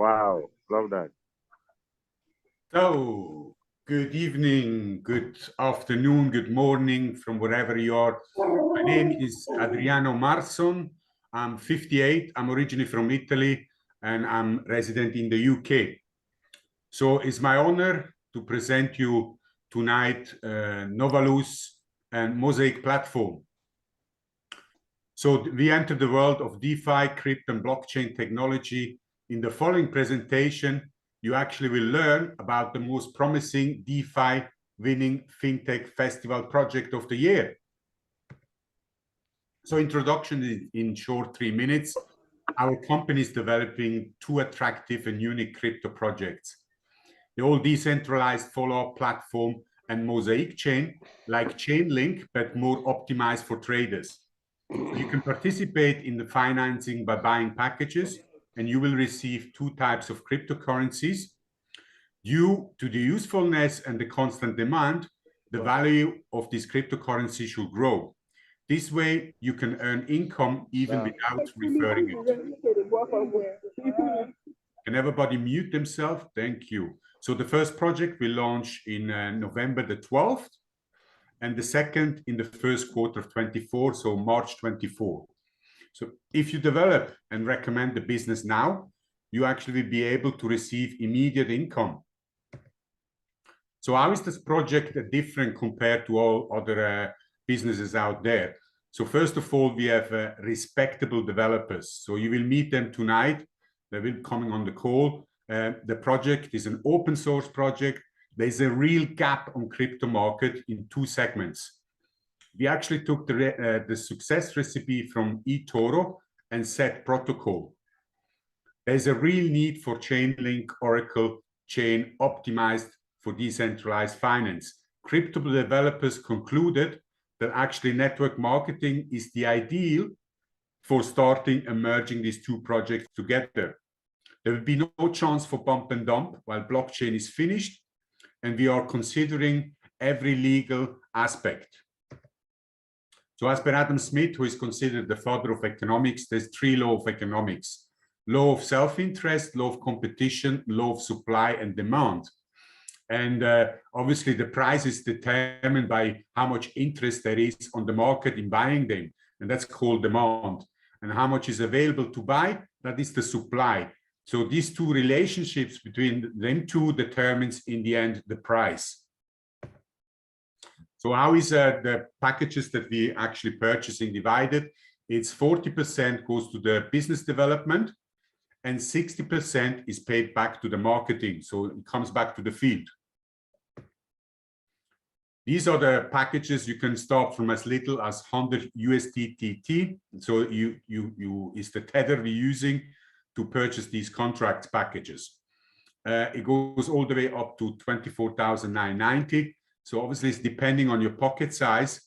Wow, love that. So, good evening, good afternoon, good morning from wherever you are. My name is Adriano Marson. I'm 58. I'm originally from Italy and I'm resident in the UK. So it's my honor to present you tonight Novalus and Mosaic platform. So we enter the world of DeFi, crypto and blockchain technology. In the following presentation, you actually will learn about the most promising DeFi winning FinTech Festival project of the year. So introduction in short 3 minutes. Our company is developing 2 attractive and unique crypto projects. The all decentralized follow-up platform and Mosaic chain, like Chainlink, but more optimized for traders. You can participate in the financing by buying packages, and you will receive 2 types of cryptocurrencies. Due to the usefulness and the constant demand, the value of this cryptocurrency should grow. This way, you can earn income even without referring it. Can everybody mute themselves? Thank you. So the first project will launch in November the 12th, and the second in the first quarter of 24, so March 24. So if you develop and recommend the business now, you actually will be able to receive immediate income. So how is this project different compared to all other businesses out there? So first of all, we have respectable developers. So you will meet them tonight. They will be coming on the call. The project is an open source project. There's a real gap on crypto market in 2 segments. We actually took the success recipe from eToro and set protocol. There's a real need for Chainlink Oracle chain optimized for decentralized finance. Crypto developers concluded that actually network marketing is the ideal for starting and merging these 2 projects together. There will be no chance for bump and dump while blockchain is finished, and we are considering every legal aspect. So as per Adam Smith, who is considered the father of economics, there's 3 laws of economics: law of self-interest, law of competition, law of supply and demand. And obviously the price is determined by how much interest there is on the market in buying them, and that's called demand. And how much is available to buy, that is the supply. So these 2 relationships between them 2 determines in the end the price. So how is the packages that we actually purchasing divided? It's 40% goes to the business development and 60% is paid back to the marketing. So it comes back to the field. These are the packages. You can start from as little as 100 USDT. So is the tether we're using to purchase these contract packages. It goes all the way up to 24,990. So obviously it's depending on your pocket size,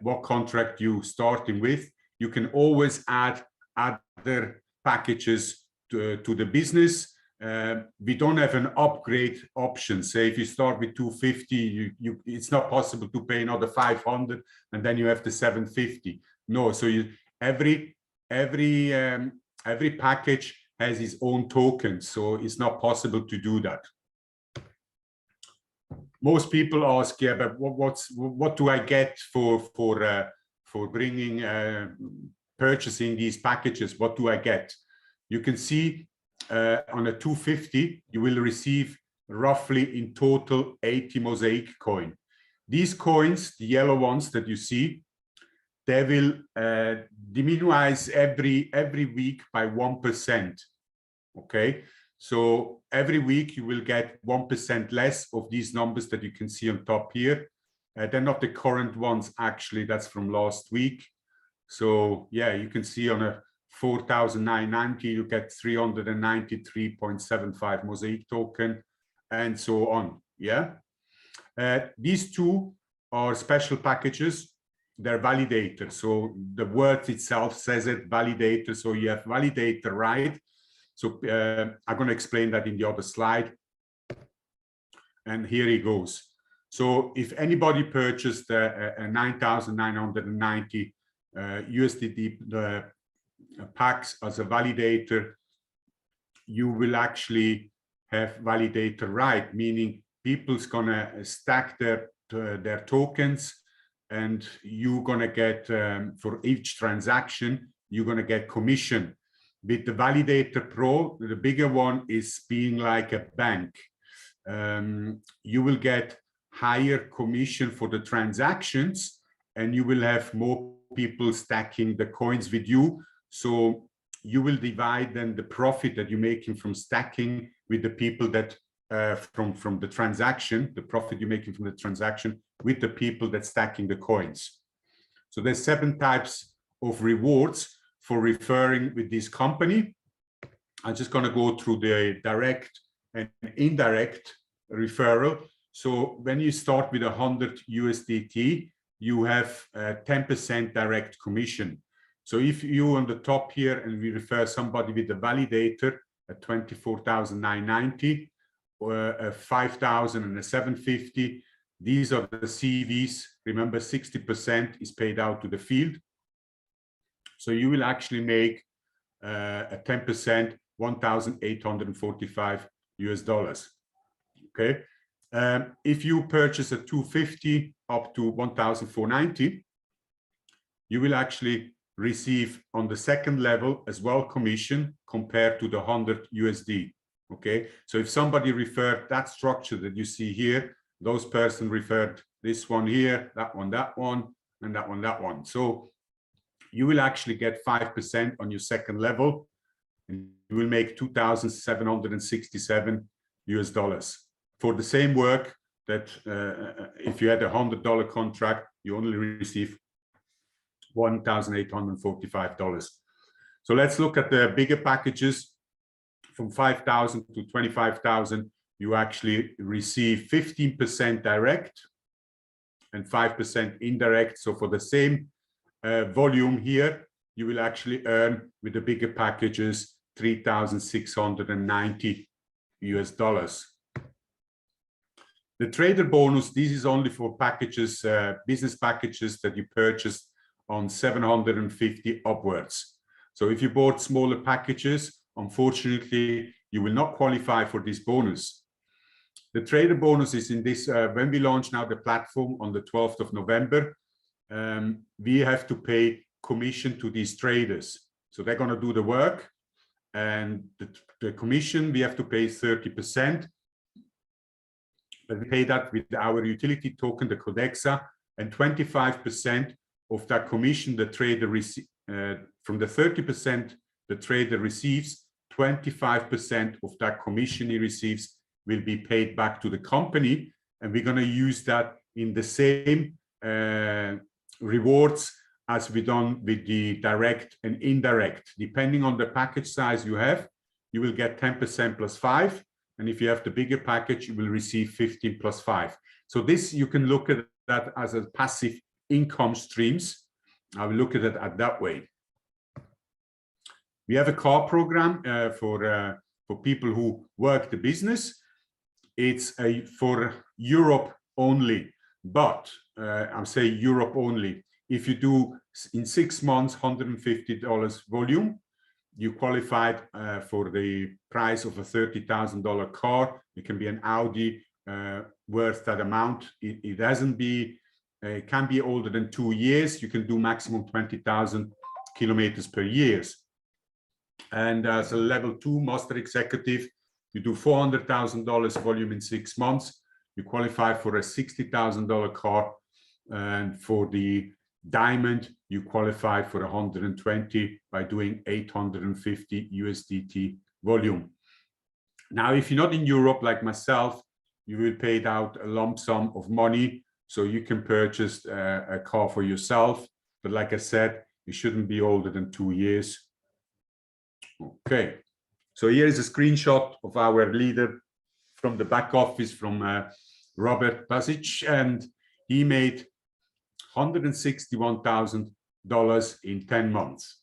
what contract you starting with. You can always add other packages to the business. We don't have an upgrade option. Say if you start with 250, it's not possible to pay another 500 and then you have the 750. No, so every package has its own token, so it's not possible to do that. Most people ask, yeah, but what do I get for bringing purchasing these packages? What do I get? You can see on a 250, you will receive roughly in total 80 Mosaic coin. These coins, the yellow ones that you see, they will diminish every week by 1%. Okay, so every week you will get 1% less of these numbers that you can see on top here. They're not the current ones, actually. That's from last week. So yeah, you can see on a 4,990 you get 393.75 Mosaic token, and so on. Yeah, these 2 are special packages. They're validators. So the word itself says it, validator. So you have validator, right? So I'm going to explain that in the other slide. And here he goes. So if anybody purchased a 9,990 USDT packs as a validator, you will actually have validator right, meaning people's gonna stack their tokens, and you're gonna get for each transaction, you're gonna get commission. With the Validator Pro, the bigger one is being like a bank. You will get higher commission for the transactions, and you will have more people stacking the coins with you. So you will divide then the profit that you're making from stacking with the people that from the transaction, the profit you're making from the transaction with the people that stacking the coins. So there's 7 types of rewards for referring with this company. I'm just going to go through the direct and indirect referral. So when you start with 100 USDT, you have 10% direct commission. So if you on the top here and we refer somebody with a validator at 24,990 or a 5,000 and a 750, these are the CVs. Remember, 60% is paid out to the field. So you will actually make a 10%, $1,845 US. Okay. If you purchase a 250 up to 1,490, you will actually receive on the second level as well commission compared to the 100 USD. Okay. So if somebody referred that structure that you see here, those person referred this one here, that one, and that one, that one. So you will actually get 5% on your second level, and you will make $2,767 US for the same work that if you had a $100 contract, you only receive $1,845. So let's look at the bigger packages. From 5,000 to 25,000, you actually receive 15% direct and 5% indirect. So for the same volume here, you will actually earn with the bigger packages $3,690 US. The trader bonus, this is only for packages, business packages that you purchased on 750 upwards. So if you bought smaller packages, unfortunately, you will not qualify for this bonus. The trader bonus is in this, when we launch now the platform on the 12th of November, we have to pay commission to these traders. So they're going to do the work, and the commission, we have to pay 30%. But we pay that with our utility token, the Codexa, and 25% of that commission the trader receives, from the 30% the trader receives, 25% of that commission he receives will be paid back to the company, and we're going to use that in the same rewards as we done with the direct and indirect. Depending on the package size you have, you will get 10% plus 5, and if you have the bigger package, you will receive 15 plus 5. So this, you can look at that as a passive income streams. I will look at it that way. We have a car program for people who work the business. It's for Europe only, but I'm saying Europe only. If you do in 6 months, $150 volume, you qualified for the price of a $30,000 car. It can be an Audi worth that amount. It doesn't be, it can be older than 2 years. You can do maximum 20,000 kilometers per year. And as a level 2 master executive, you do $400,000 volume in 6 months. You qualify for a $60,000 car, and for the diamond, you qualify for 120 by doing 850 USDT volume. Now, if you're not in Europe like myself, you will pay out a lump sum of money, so you can purchase a car for yourself. But like I said, you shouldn't be older than 2 years. Okay, so here is a screenshot of our leader from the back office, from Robert Basic, and he made $161,000 in 10 months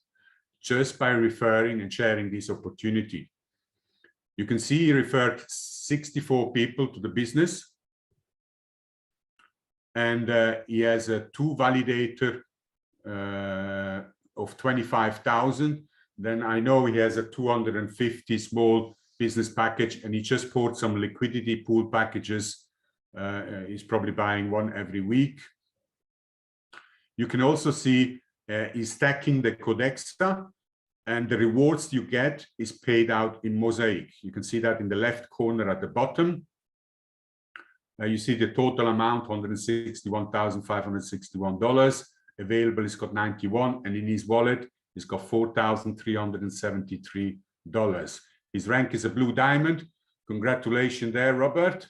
just by referring and sharing this opportunity. You can see he referred 64 people to the business, and he has a 2 validator of 25,000. then I know he has a 250 small business package, and he just bought some liquidity pool packages. He's probably buying one every week. You can also see he's stacking the Codexa, and the rewards you get is paid out in Mosaic. You can see that in the left corner at the bottom. You see the total amount, $161,561. Available, he's got 91, and in his wallet, he's got $4,373. His rank is a blue diamond. Congratulations there, Robert.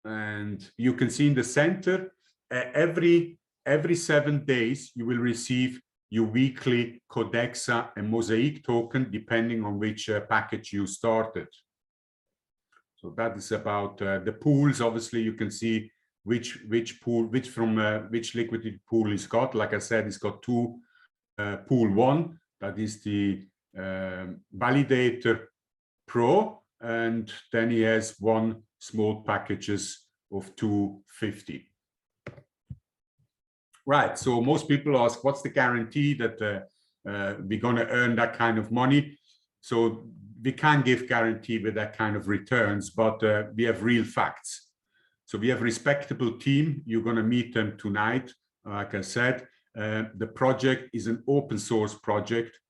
And you can see in the center, every 7 days, you will receive your weekly Codexa and Mosaic token, depending on which package you started. So that is about the pools. Obviously, you can see which liquidity pool he's got. Like I said, he's got two. Pool 1, that is the Validator Pro, and then he has one small packages of 250. Right, so most people ask, what's the guarantee that we're going to earn that kind of money? So we can't give guarantee with that kind of returns, but we have real facts. So we have a respectable team. You're going to meet them tonight. Like I said, the project is an open source project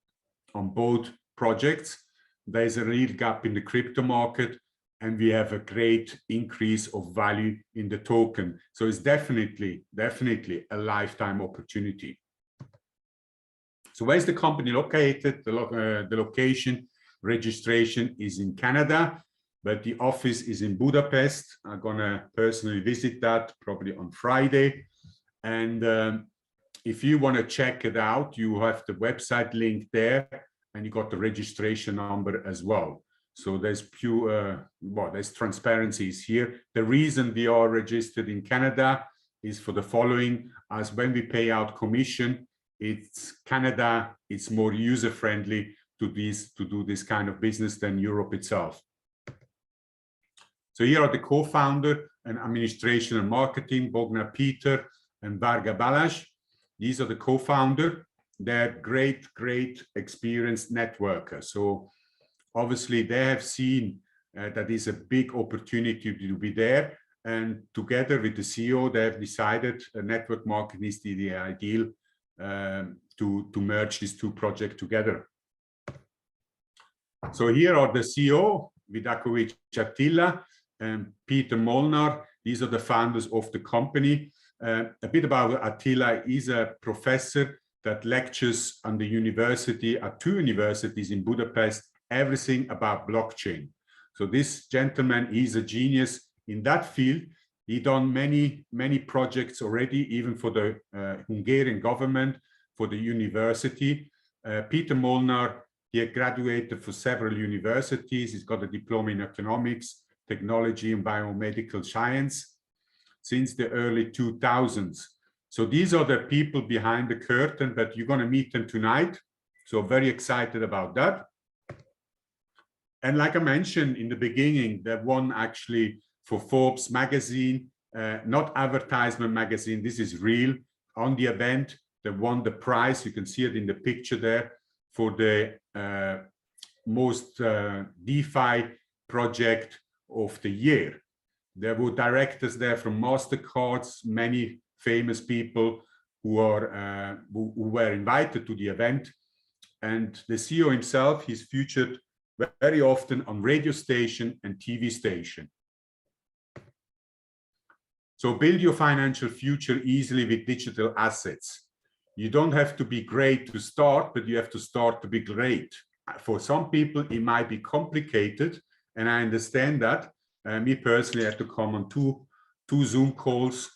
on both projects. There's a real gap in the crypto market, and we have a great increase of value in the token. So it's definitely a lifetime opportunity. So where's the company located? The location, registration is in Canada, but the office is in Budapest. I'm gonna personally visit that probably on Friday. And if you want to check it out, you have the website link there, and you got the registration number as well. So there's there's transparencies here. The reason we are registered in Canada is for the following: as when we pay out commission, Canada, it's more user-friendly to do this kind of business than Europe itself. So here are the co-founder and administration and marketing, Bogna Peter and Varga Balázs. These are the co-founder. They're great experienced networkers. So obviously they have seen that is a big opportunity to be there. And together with the CEO, they have decided network marketing is the ideal to merge these two projects together. So here are the CEO, Vidakovic Attila and Peter Molnar. These are the founders of the company. A bit about Attila. He's a professor that lectures on the university at 2 universities in Budapest, everything about blockchain. So this gentleman, he's a genius in that field. He done many projects already, even for the Hungarian government, for the university. Peter Molnar, he graduated for several universities. He's got a diploma in economics, technology, and biomedical science since the early 2000s. So these are the people behind the curtain, but you're going to meet them tonight. So very excited about that. And like I mentioned in the beginning, they won actually for Forbes magazine, not advertisement magazine. This is real. On the event, they won the prize. You can see it in the picture there for the most DeFi project of the year. There were directors there from MasterCards, many famous people who were invited to the event. And the CEO himself, he's featured very often on radio station and TV station. So build your financial future easily with digital assets. You don't have to be great to start, but you have to start to be great. For some people, it might be complicated, and I understand that. Me personally, I had to come on two Zoom calls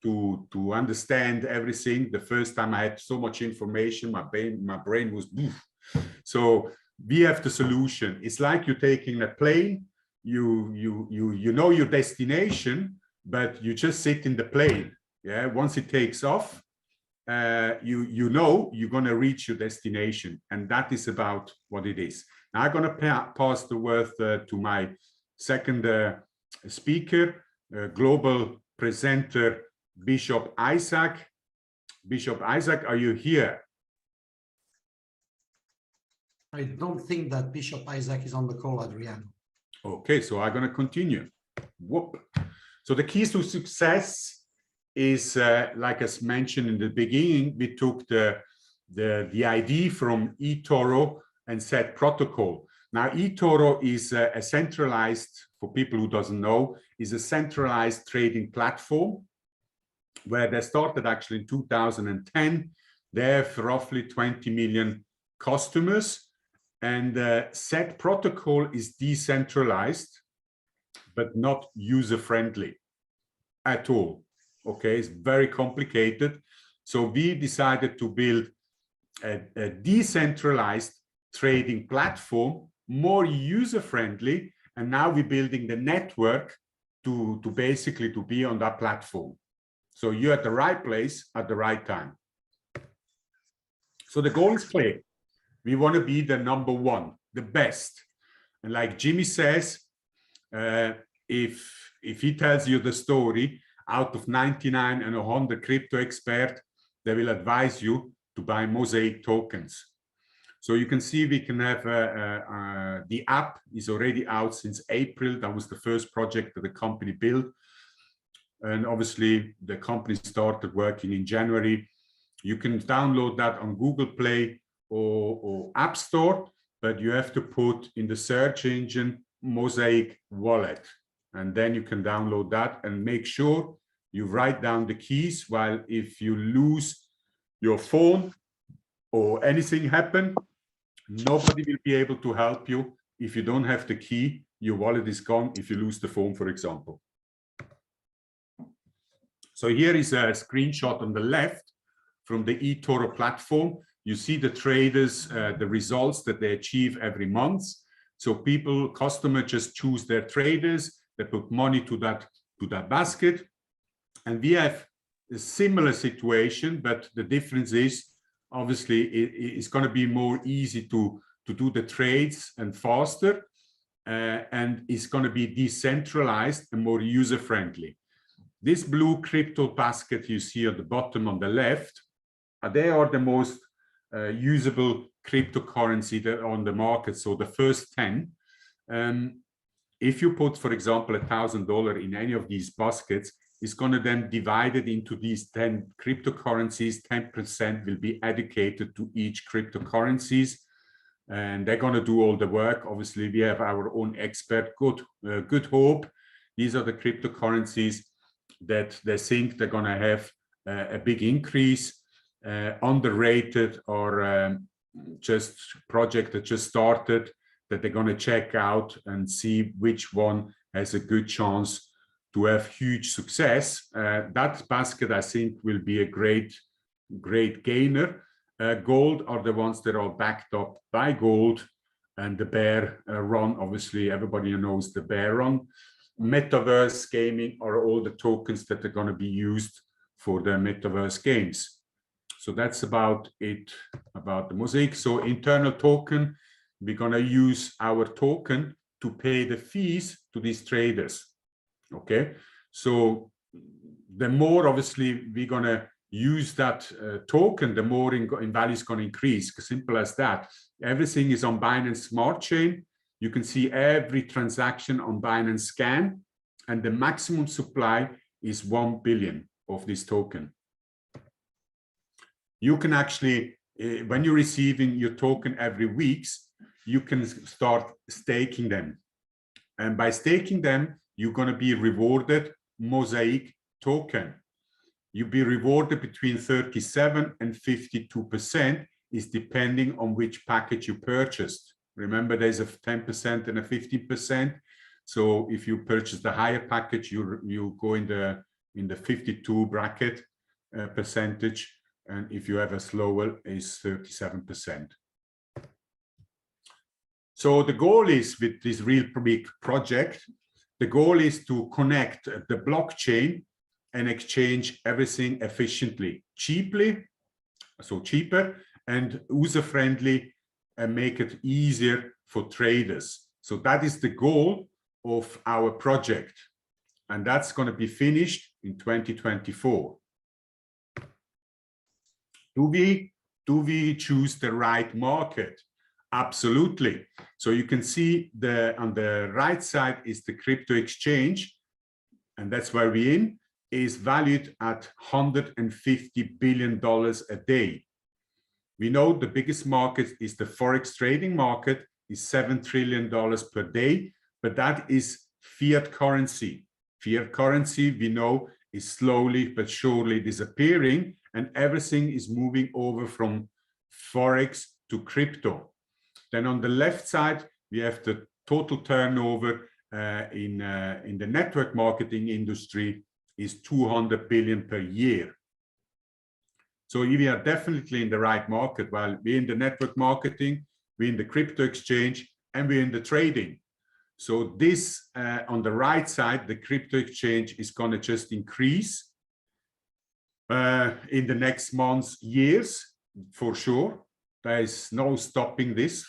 to understand everything. The first time I had so much information, my brain was poof. So we have the solution. It's like you're taking a plane. You know your destination, but you just sit in the plane. Yeah, once it takes off, you know you're going to reach your destination, and that is about what it is. Now I'm going to pass the word to my second speaker, global presenter, Bishop Isaac. Bishop Isaac, are you here? I don't think that Bishop Isaac is on the call, Adriano. Okay, so I'm going to continue. Whoop. So the keys to success is, like I mentioned in the beginning, we took the idea from eToro and set protocol. Now, eToro is a centralized, for people who doesn't know, is a centralized trading platform where they started actually in 2010. They have roughly 20 million customers, and set protocol is decentralized, but not user-friendly at all. Okay, it's very complicated. So we decided to build a decentralized trading platform, more user-friendly, and now we're building the network to basically to be on that platform. So you're at the right place at the right time. So the goal is clear. We want to be the number one, the best. And like Jimmy says, if he tells you the story, out of 99 and 100 crypto experts, they will advise you to buy Mosaic tokens. So you can see we can have the app is already out since April. That was the first project that the company built. And obviously the company started working in January. You can download that on Google Play or App Store, but you have to put in the search engine Mosaic Wallet. And then you can download that and make sure you write down the keys, while if you lose your phone or anything happen, nobody will be able to help you. If you don't have the key, your wallet is gone if you lose the phone, for example. So here is a screenshot on the left from the eToro platform. You see the traders, the results that they achieve every month. So customers just choose their traders, they put money to that basket. And we have a similar situation, but the difference is obviously it's going to be more easy to do the trades and faster, and it's going to be decentralized and more user-friendly. This blue crypto basket you see at the bottom on the left, they are the most usable cryptocurrency that are on the market. So the first 10, if you put, for example, $1,000 in any of these baskets, it's going to then divide it into these 10 cryptocurrencies. 10% will be allocated to each cryptocurrencies, and they're going to do all the work. Obviously, we have our own expert, Good Hope. These are the cryptocurrencies that they think they're going to have a big increase, underrated or just project that just started that they're going to check out and see which one has a good chance to have huge success. That basket, I think, will be a great gainer. Gold are the ones that are backed up by gold, and the bear run, obviously, everybody knows the bear run. Metaverse gaming are all the tokens that are going to be used for the metaverse games. So that's about it, about the Mosaic. So internal token, we're going to use our token to pay the fees to these traders. Okay, so the more obviously we're going to use that token, the more in value is going to increase. Simple as that. Everything is on Binance Smart Chain. You can see every transaction on Binance Scan, and the maximum supply is 1 billion of this token. You can actually, when you're receiving your token every week, you can start staking them. And by staking them, you're going to be rewarded Mosaic token. You'll be rewarded between 37 and 52%, is depending on which package you purchased. Remember, there's a 10% and a 15%. So if you purchase the higher package, you go in the 52 bracket percentage. And if you have a slower, is 37%. So the goal is, with this real big project, the goal is to connect the blockchain and exchange everything efficiently, cheaply, so cheaper, and user-friendly, and make it easier for traders. So that is the goal of our project. And that's going to be finished in 2024. Do we choose the right market? Absolutely. So you can see on the right side is the crypto exchange, and that's where we're in, is valued at $150 billion a day. We know the biggest market is the Forex trading market, is $7 trillion per day, but that is fiat currency. Fiat currency, we know, is slowly but surely disappearing, and everything is moving over from Forex to crypto. Then on the left side, we have the total turnover in the network marketing industry is 200 billion per year. So we are definitely in the right market. While we're in the network marketing, we're in the crypto exchange, and we're in the trading. So this on the right side, the crypto exchange is going to just increase in the next months, years, for sure. There is no stopping this.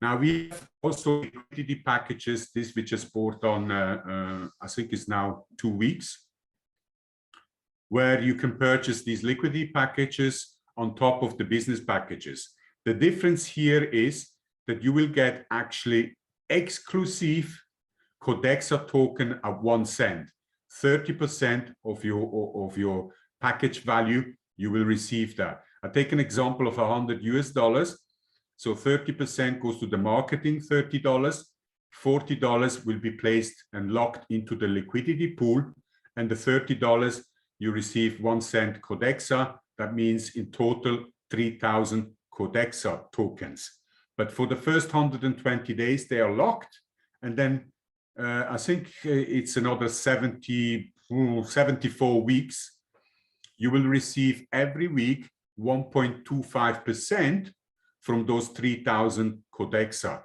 Now we have also liquidity packages. This we just bought on, I think it's now 2 weeks, where you can purchase these liquidity packages on top of the business packages. The difference here is that you will get actually exclusive Codexa token at 1 cent. 30% of your package value, you will receive that. I take an example of $100. So 30% goes to the marketing, $30, $40 will be placed and locked into the liquidity pool, and the $30 you receive 1 cent Codexa. That means in total 3,000 Codexa tokens. But for the first 120 days, they are locked, and then I think it's another 74 weeks. You will receive every week 1.25% from those 3,000 Codexa.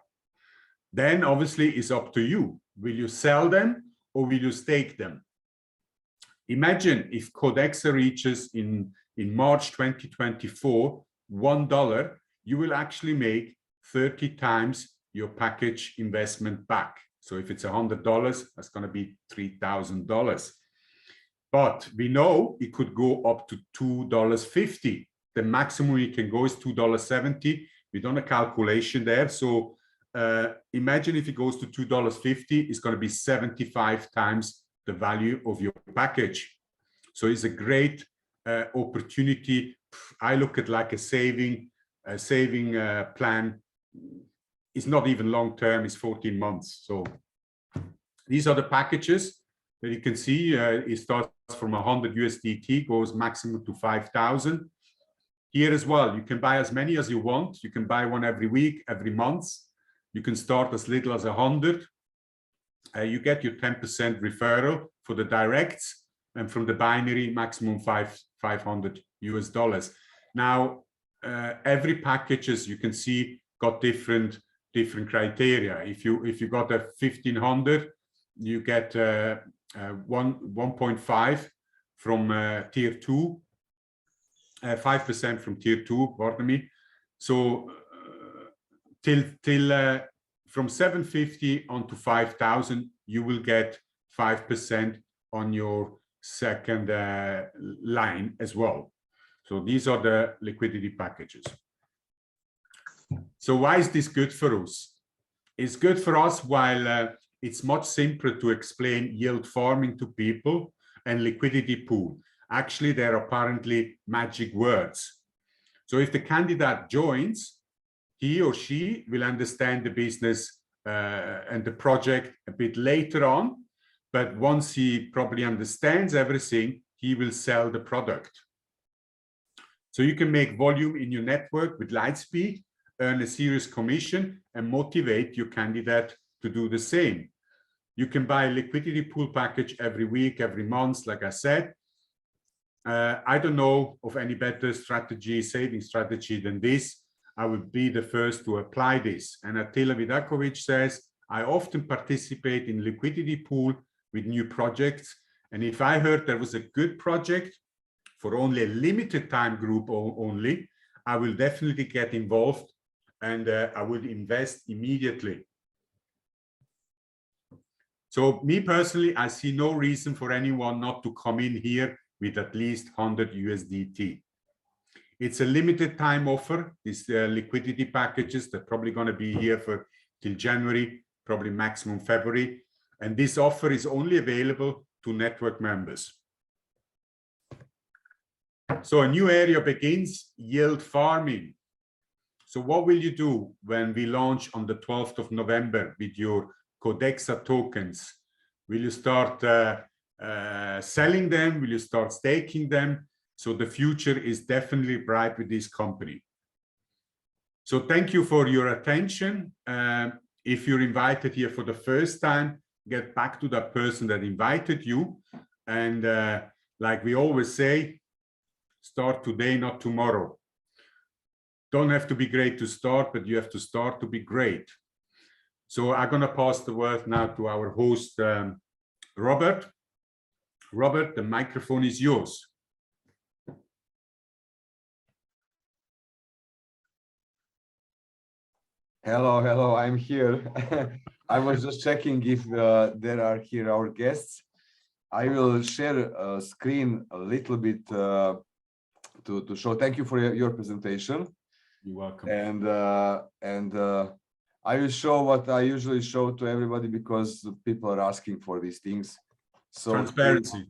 Then obviously it's up to you. Will you sell them or will you stake them? Imagine if Codexa reaches in March 2024, $1, you will actually make 30 times your package investment back. So if it's $100, that's going to be $3,000. But we know it could go up to $2.50. The maximum it can go is $2.70. We've done a calculation there. So imagine if it goes to $2.50, it's going to be 75 times the value of your package. So it's a great opportunity. I look at like a saving plan. It's not even long term, it's 14 months. So these are the packages that you can see. It starts from 100 USDT, goes maximum to 5,000. Here as well, you can buy as many as you want. You can buy one every week, every month. You can start as little as 100. You get your 10% referral for the directs, and from the binary, maximum $500 US. Now, every package, as you can see, got different criteria. If you got a 1,500, you get 1.5 from tier 2. 5% from tier 2, pardon me. So till from 750 on to 5,000, you will get 5% on your second line as well. So these are the liquidity packages. So why is this good for us? It's good for us while it's much simpler to explain yield farming to people and liquidity pool. Actually, they're apparently magic words. So if the candidate joins, he or she will understand the business and the project a bit later on. But once he probably understands everything, he will sell the product. So you can make volume in your network with Lightspeed, earn a serious commission, and motivate your candidate to do the same. You can buy a liquidity pool package every week, every month, like I said. I don't know of any better saving strategy than this. I would be the first to apply this. And Attila Vidakovic says, I often participate in liquidity pool with new projects. And if I heard there was a good project for only a limited time group only, I will definitely get involved and I will invest immediately. So me personally, I see no reason for anyone not to come in here with at least 100 USDT. It's a limited time offer. These liquidity packages, they're probably going to be here for till January, probably maximum February. And this offer is only available to network members. So a new area begins, yield farming. So what will you do when we launch on the 12th of November with your Codexa tokens? Will you start selling them? Will you start staking them? So the future is definitely bright with this company. So thank you for your attention. If you're invited here for the first time, get back to that person that invited you. And like we always say, start today, not tomorrow. Don't have to be great to start, but you have to start to be great. So I'm going to pass the word now to our host, Robert. Robert, the microphone is yours. Hello, I'm here. I was just checking if there are here our guests. I will share a screen a little bit to show. Thank you for your presentation. You're welcome. And I will show what I usually show to everybody because people are asking for these things. So transparency.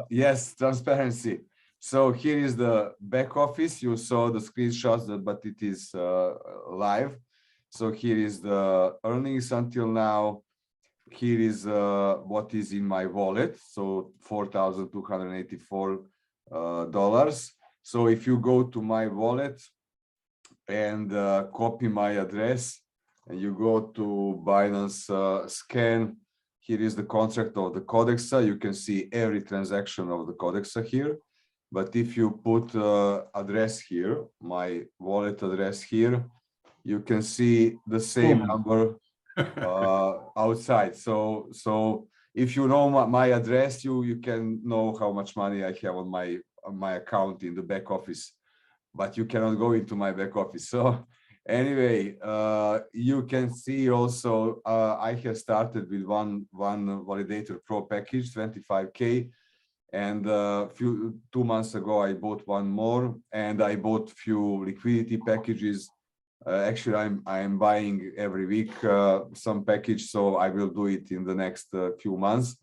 Yes, transparency. So here is the back office. You saw the screenshots, but it is live. So here is the earnings until now. Here is what is in my wallet. So $4,284. So if you go to my wallet and copy my address, and you go to Binance scan, here is the contract of the Codexa. You can see every transaction of the Codexa here. But if you put address here, my wallet address here, you can see the same number outside. So if you know my address, you can know how much money I have on my account in the back office. But you cannot go into my back office. So anyway, you can see also I have started with one Validator Pro package, 25K. And 2 months ago, I bought one more, and I bought few liquidity packages. Actually, I'm buying every week some package, so I will do it in the next few months.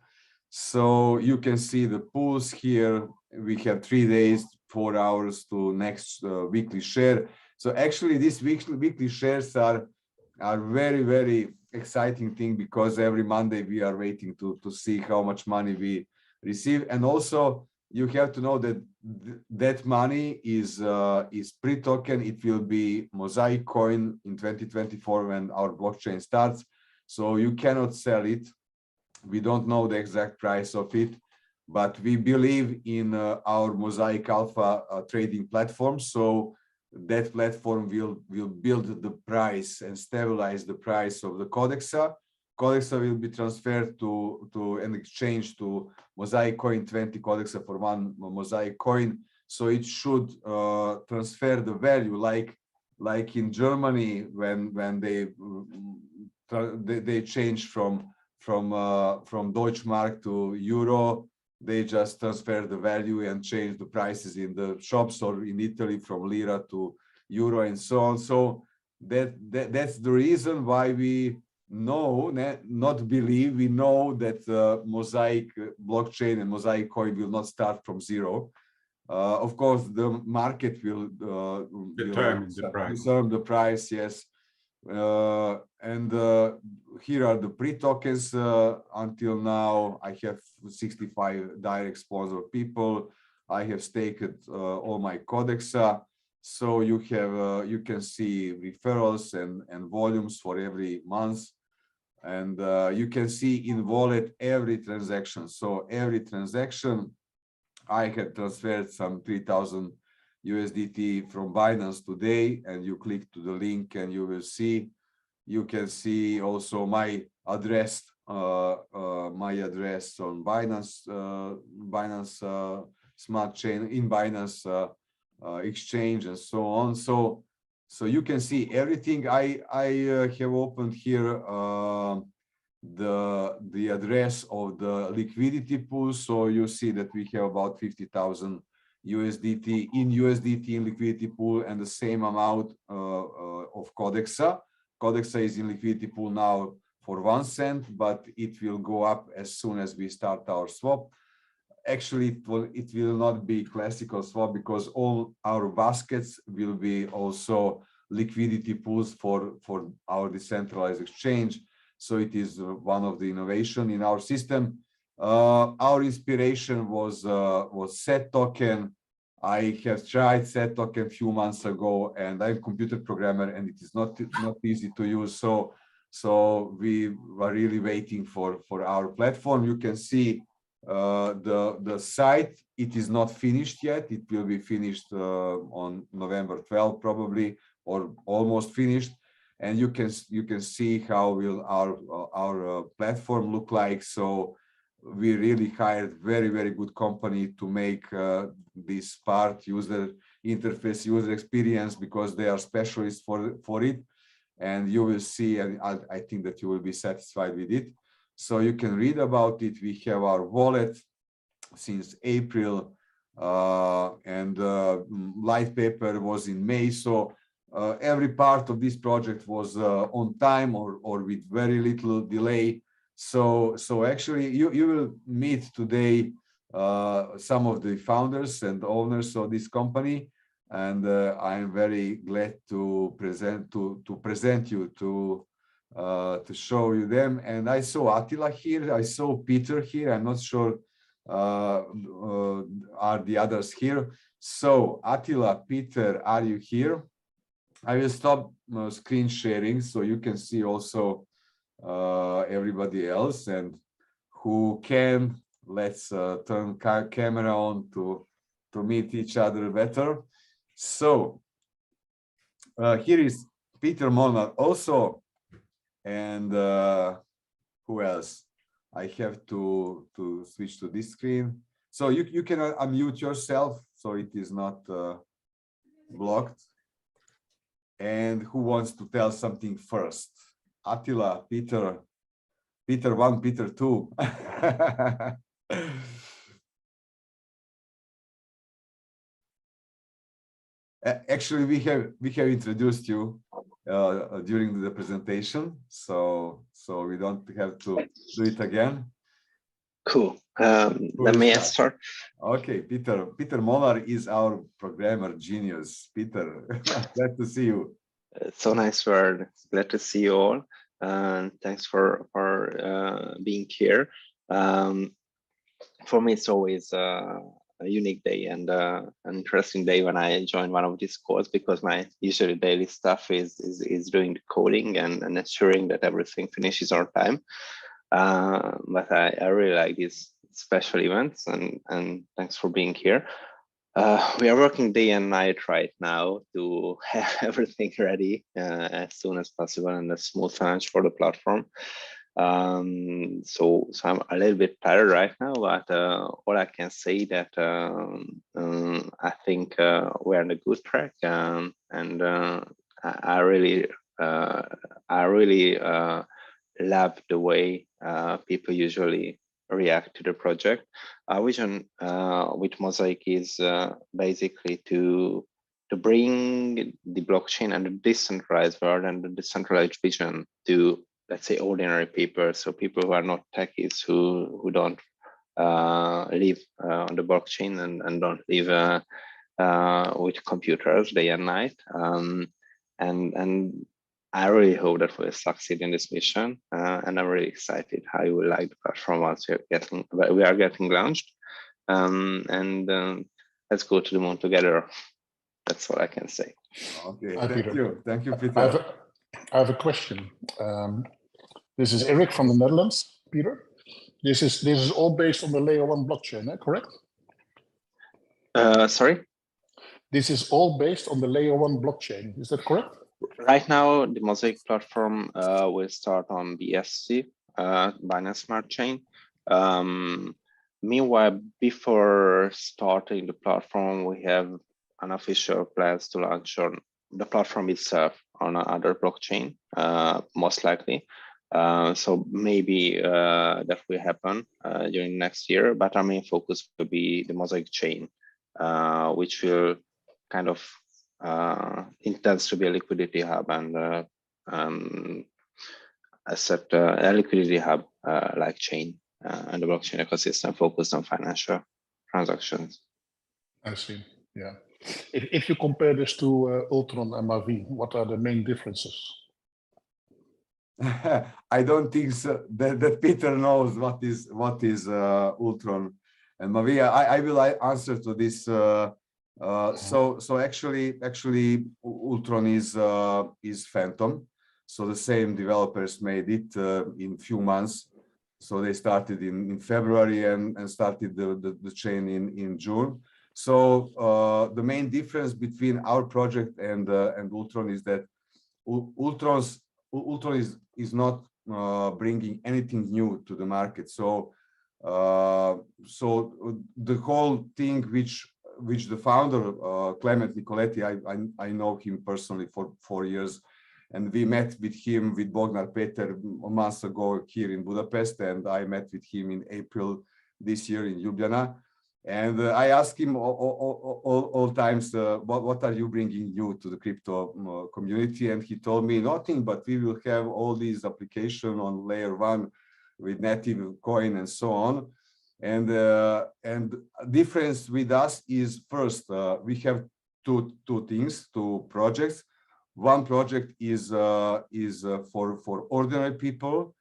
So you can see the pools here. We have 3 days, 4 hours to next weekly share. So actually, these weekly shares are very, very exciting thing because every Monday we are waiting to see how much money we receive. And also you have to know that that money is pre-token. It will be Mosaic coin in 2024 when our blockchain starts. So you cannot sell it. We don't know the exact price of it, but we believe in our Mosaic Alpha trading platform. So that platform will build the price and stabilize the price of the Codexa. Codexa will be transferred to an exchange to Mosaic coin 20 Codexa for one Mosaic coin. So it should transfer the value like in Germany when they changed from Deutschmark to Euro. They just transfer the value and change the prices in the shops, or in Italy from Lira to Euro and so on. So that's the reason why we know, not believe, we know that Mosaic blockchain and Mosaic coin will not start from zero. Of course, the market will determine the price. Determine the price, yes. And here are the pre-tokens. Until now, I have 65 direct sponsor people. I have staked all my Codexa. So you can see referrals and volumes for every month. And you can see in wallet every transaction. So every transaction, I have transferred some 3,000 USDT from Binance today, and you click to the link and you will see. You can see also my address on Binance Smart Chain, in Binance exchange, and so on. So you can see everything. I have opened here the address of the liquidity pool. So you see that we have about 50,000 USDT in USDT in liquidity pool and the same amount of Codexa. Codexa is in liquidity pool now for 1 cent, but it will go up as soon as we start our swap. Actually, it will not be classical swap because all our baskets will be also liquidity pools for our decentralized exchange. So it is one of the innovation in our system. Our inspiration was set token. I have tried set token a few months ago, and I'm a computer programmer, and it is not easy to use. So we were really waiting for our platform. You can see the site. It is not finished yet. It will be finished on November 12th probably, or almost finished. And you can see how will our platform look like. So we really hired very good company to make this part user interface, user experience, because they are specialists for it. And you will see, and I think that you will be satisfied with it. So you can read about it. We have our wallet since April, and light paper was in May. So every part of this project was on time or with very little delay. So actually you will meet today some of the founders and owners of this company, and I'm very glad to present you to show you them. And I saw Attila here, I saw Peter here. I'm not sure are the others here. So Attila, Peter, are you here? I will stop screen sharing so you can see also everybody else, and who can, let's turn camera on to meet each other better. So here is Peter Molnar also, and who else? I have to switch to this screen. So you can unmute yourself so it is not blocked. And who wants to tell something first? Attila, Peter 1, Peter 2. Actually, we have introduced you during the presentation, so we don't have to do it again. Cool. Let me start. Okay, Peter Molnar is our programmer genius. Peter, glad to see you. So nice word. Glad to see you all, and thanks for being here. For me, it's always a unique day and an interesting day when I join one of these calls, because my usually daily stuff is doing the coding and ensuring that everything finishes on time. But I really like these special events, and thanks for being here. We are working day and night right now to have everything ready as soon as possible and a smooth launch for the platform. So I'm a little bit tired right now, but all I can say that I think we're on a good track, and I really love the way people usually react to the project. Our vision with Mosaic is basically to bring the blockchain and the decentralized world and the decentralized vision to, let's say, ordinary people. So people who are not techies, who don't live on the blockchain and don't live with computers day and night. And I really hope that we'll succeed in this mission, and I'm really excited how you will like the platform once we are getting launched. Let's go to the moon together. That's all I can say. Okay, Hi, thank you, Peter. I have a question. This is Eric from the Netherlands. Peter, this is all based on the layer 1 blockchain, correct? Sorry. This is all based on the layer 1 blockchain. Is that correct? Right now, the Mosaic platform will start on BSC, Binance Smart Chain. Meanwhile, before starting the platform, we have unofficial plans to launch on the platform itself on another blockchain, most likely. So maybe that will happen during next year, but our main focus will be the Mosaic chain which will kind of intends to be a liquidity hub and accept a liquidity hub like chain and the blockchain ecosystem focused on financial transactions. I see. Yeah. If you compare this to Ultron and Mavi, what are the main differences? I don't think so that Peter knows what is Ultron and Mavi. I will answer to this. So actually Ultron is Phantom. So the same developers made it in few months. So they started in February and started the chain in June. So the main difference between our project and Ultron is that Ultron is not bringing anything new to the market. So the whole thing which the founder Clement Nicoletti, I know him personally for 4 years, and we met with him with Bognar Peter months ago here in Budapest, and I met with him in April this year in Ljubljana. And I asked him all times, what are you bringing new to the crypto community? And he told me nothing, but we will have all these applications on layer 1 with native coin and so on. And difference with us is first, we have two projects. One project is for ordinary people.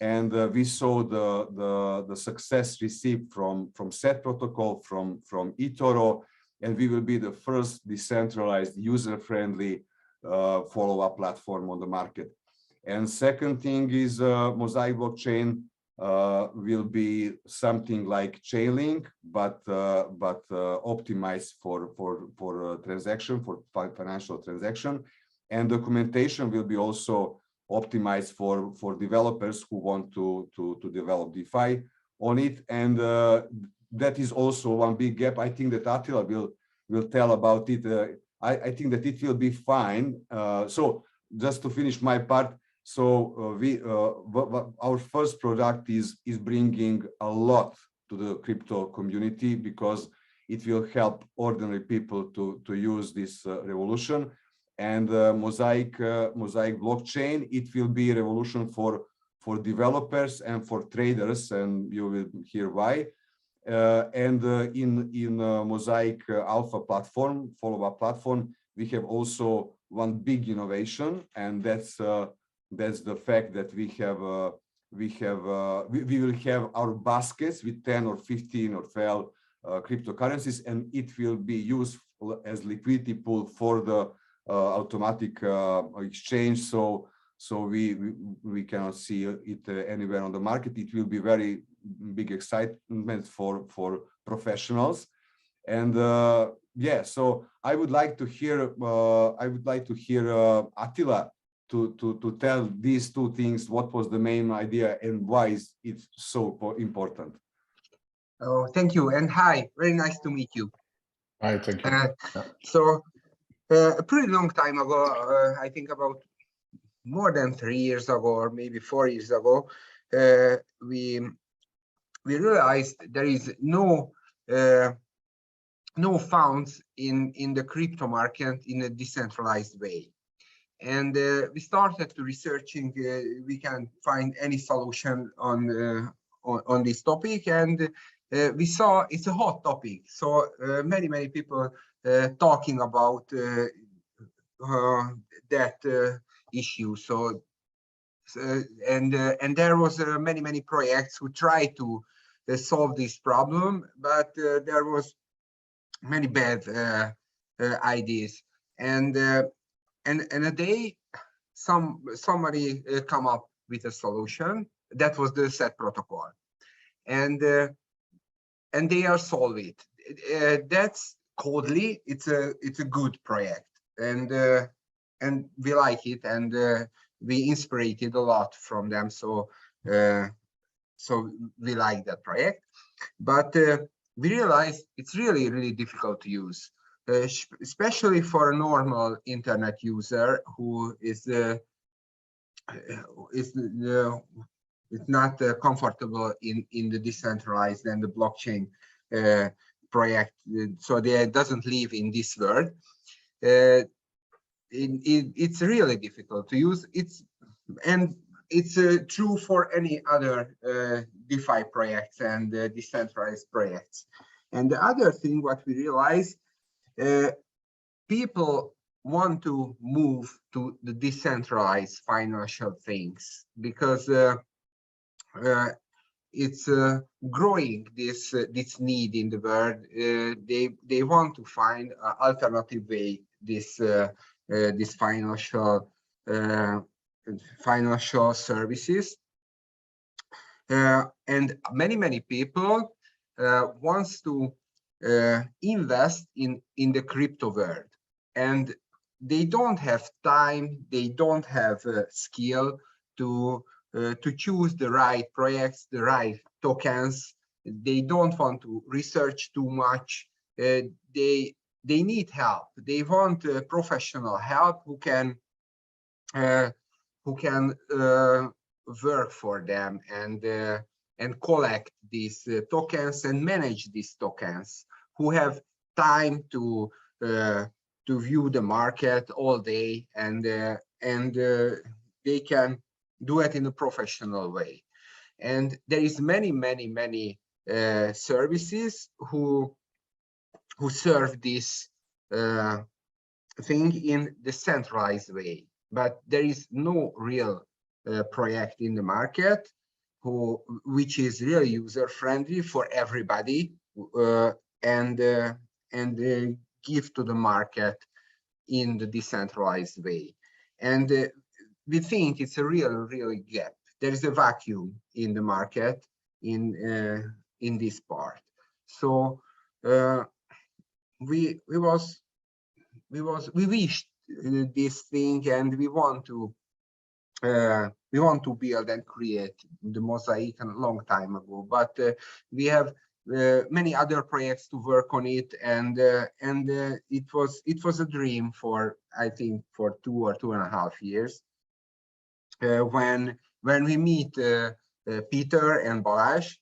And we saw the success received from SET protocol, from eToro, and we will be the first decentralized, user-friendly follow-up platform on the market. And second thing is Mosaic blockchain will be something like Chainlink, but optimized for transaction, for financial transaction, and documentation will be also optimized for developers who want to develop DeFi on it. And that is also one big gap. I think that Attila will tell about it. I think that it will be fine. So just to finish my part, so our first product is bringing a lot to the crypto community because it will help ordinary people to use this revolution. And Mosaic blockchain, it will be a revolution for developers and for traders, and you will hear why. And in Mosaic Alpha platform, follow-up platform, we have also one big innovation, and that's the fact that we will have our baskets with 10 or 15 or 12 cryptocurrencies, and it will be used as liquidity pool for the automatic exchange. So we cannot see it anywhere on the market. It will be very big excitement for professionals. And yeah, so I would like to hear Attila to tell these two things. What was the main idea and why is it so important? Oh, thank you, and hi, very nice to meet you. Hi, thank you. So a pretty long time ago, I think about more than 3 years ago, or maybe 4 years ago, we realized there is no funds in the crypto market in a decentralized way. And we started to researching, we can find any solution on this topic, and we saw it's a hot topic. So many people talking about that issue. So and there was many projects who tried to solve this problem, but there was many bad ideas. And a day, somebody come up with a solution that was the SET protocol, and they are solve it. That's Codely. It's a good project, and we like it, and we inspired a lot from them. So we like that project, but we realized it's really difficult to use, especially for a normal internet user who is not comfortable in the decentralized and the blockchain project, so they doesn't live in this world. It's really difficult to use. It's true for any other DeFi projects and decentralized projects. And the other thing what we realize, people want to move to the decentralized financial things because it's growing this need in the world. They want to find an alternative way this financial services, and many people wants to invest in the crypto world, and they don't have time, they don't have skill to choose the right projects, the right tokens. They don't want to research too much. They need help. They want professional help who can work for them and collect these tokens and manage these tokens, who have time to view the market all day, and they can do it in a professional way. And there is many services who serve this thing in the centralized way, but there is no real project in the market which is really user friendly for everybody, and give to the market in the decentralized way. And we think it's a real gap. There is a vacuum in the market in this part. So we wished this thing, and we want to build and create the Mosaic a long time ago, but we have many other projects to work on it, and it was a dream for, I think, for 2 or 2.5 years, when we meet Peter and Balázs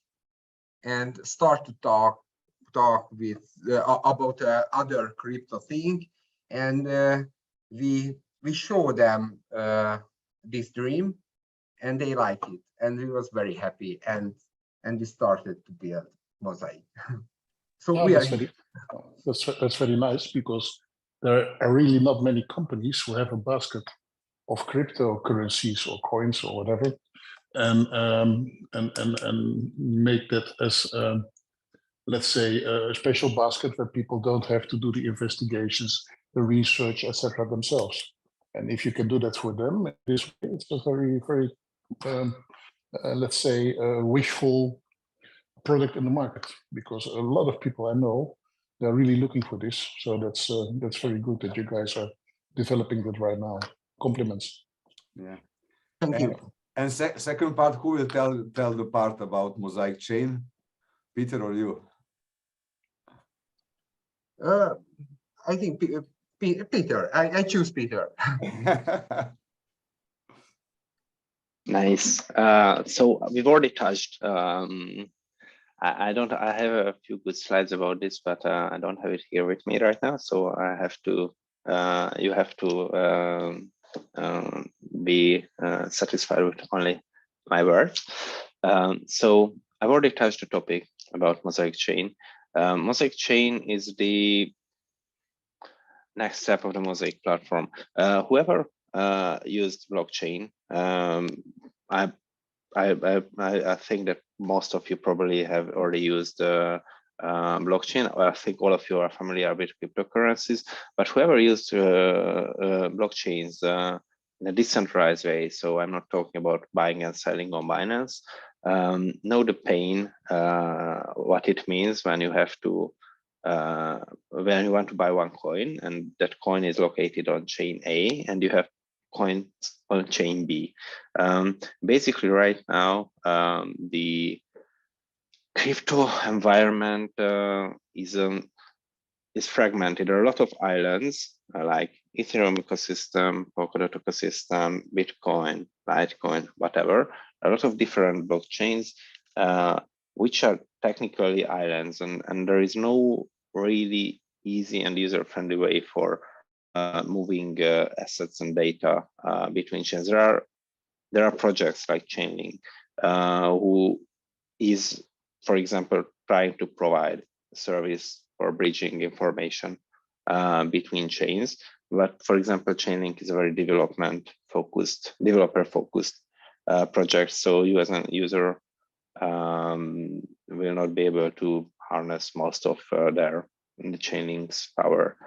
and start to talk with about other crypto thing, and we show them this dream, and they like it, and we was very happy, and we started to build Mosaic. So Oh, we are that's very nice, because there are really not many companies who have a basket of cryptocurrencies or coins or whatever, and make that as let's say a special basket where people don't have to do the investigations, the research, etc. themselves. And if you can do that for them, this it's a very let's say wishful product in the market, because a lot of people I know, they're really looking for this. So that's very good that you guys are developing that right now. Compliments. Yeah. Thank you. And second part, who will tell the part about Mosaic chain? Peter or you? I think Peter. I choose Peter. Nice. So we've already touched. I have a few good slides about this, but I don't have it here with me right now. So I have to. You have to be satisfied with only my words. So I've already touched the topic about Mosaic chain. Mosaic chain is the next step of the Mosaic platform. Whoever used blockchain, I think that most of you probably have already used blockchain. I think all of you are familiar with cryptocurrencies, but whoever used blockchains in a decentralized way, so I'm not talking about buying and selling on Binance, know the pain, what it means when you have to when you want to buy one coin, and that coin is located on chain A, and you have coins on chain B. Basically, right now, the crypto environment is fragmented. There are a lot of islands like Ethereum ecosystem, Polkadot ecosystem, Bitcoin, Litecoin, whatever. A lot of different blockchains which are technically islands, and there is no really easy and user-friendly way for moving assets and data between chains. There are projects like Chainlink who is, for example, trying to provide service for bridging information between chains. But for example, Chainlink is a very developer-focused project. So you as a user will not be able to harness most of the Chainlink's power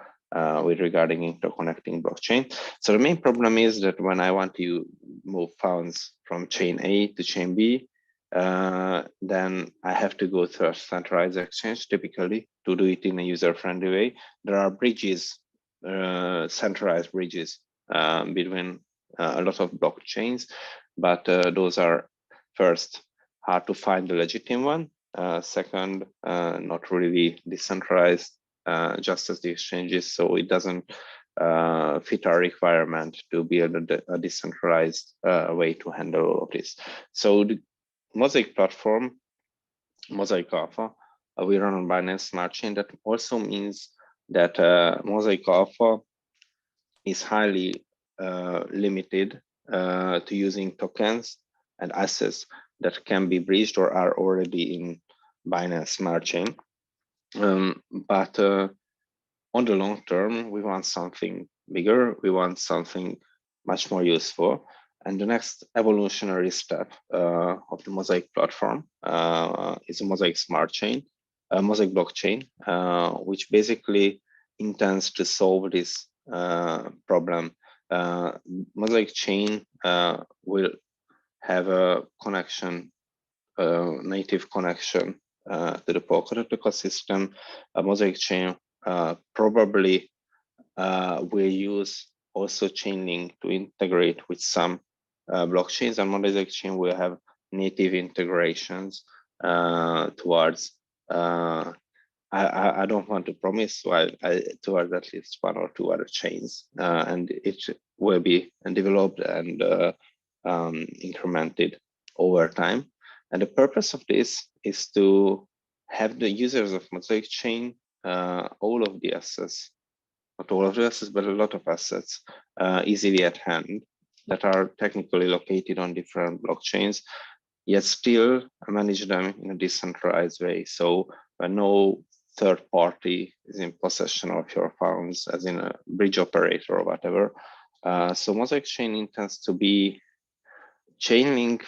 with regarding interconnecting blockchain. So the main problem is that when I want to move funds from chain A to chain B, then I have to go through a centralized exchange typically to do it in a user-friendly way. There are bridges, centralized bridges between a lot of blockchains, but those are first hard to find the legitimate one. Second, not really decentralized, just as the exchanges, so it doesn't fit our requirement to build a decentralized way to handle all of this. So the Mosaic platform, Mosaic Alpha, we run on Binance Smart Chain. That also means that Mosaic Alpha is highly limited to using tokens and assets that can be bridged or are already in Binance Smart Chain. But on the long term, we want something bigger. We want something much more useful. And the next evolutionary step of the Mosaic platform is a Mosaic Smart Chain, a Mosaic blockchain, which basically intends to solve this problem. Mosaic chain will have a connection, native connection to the Polkadot ecosystem. A Mosaic chain probably will use also Chainlink to integrate with some blockchains, and Mosaic chain will have native integrations towards. I don't want to promise, so towards at least one or two other chains, and it will be developed and incremented over time. And the purpose of this is to have the users of Mosaic chain all of the assets, not all of the assets, but a lot of assets easily at hand that are technically located on different blockchains, yet still manage them in a decentralized way. So no third party is in possession of your funds, as in a bridge operator or whatever. So Mosaic chain intends to be Chainlink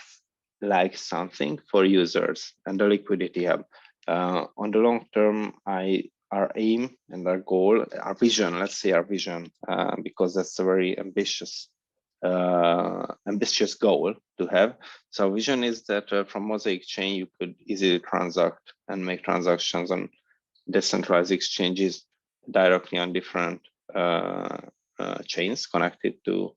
like something for users and the liquidity hub. On the long term, our aim and our goal, our vision, let's say our vision, because that's a very ambitious goal to have. So our vision is that from Mosaic chain, you could easily transact and make transactions on decentralized exchanges directly on different chains connected to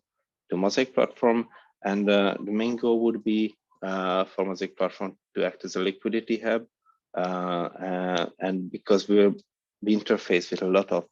Mosaic platform. And the main goal would be for Mosaic platform to act as a liquidity hub. And because we'll be interfaced with a lot of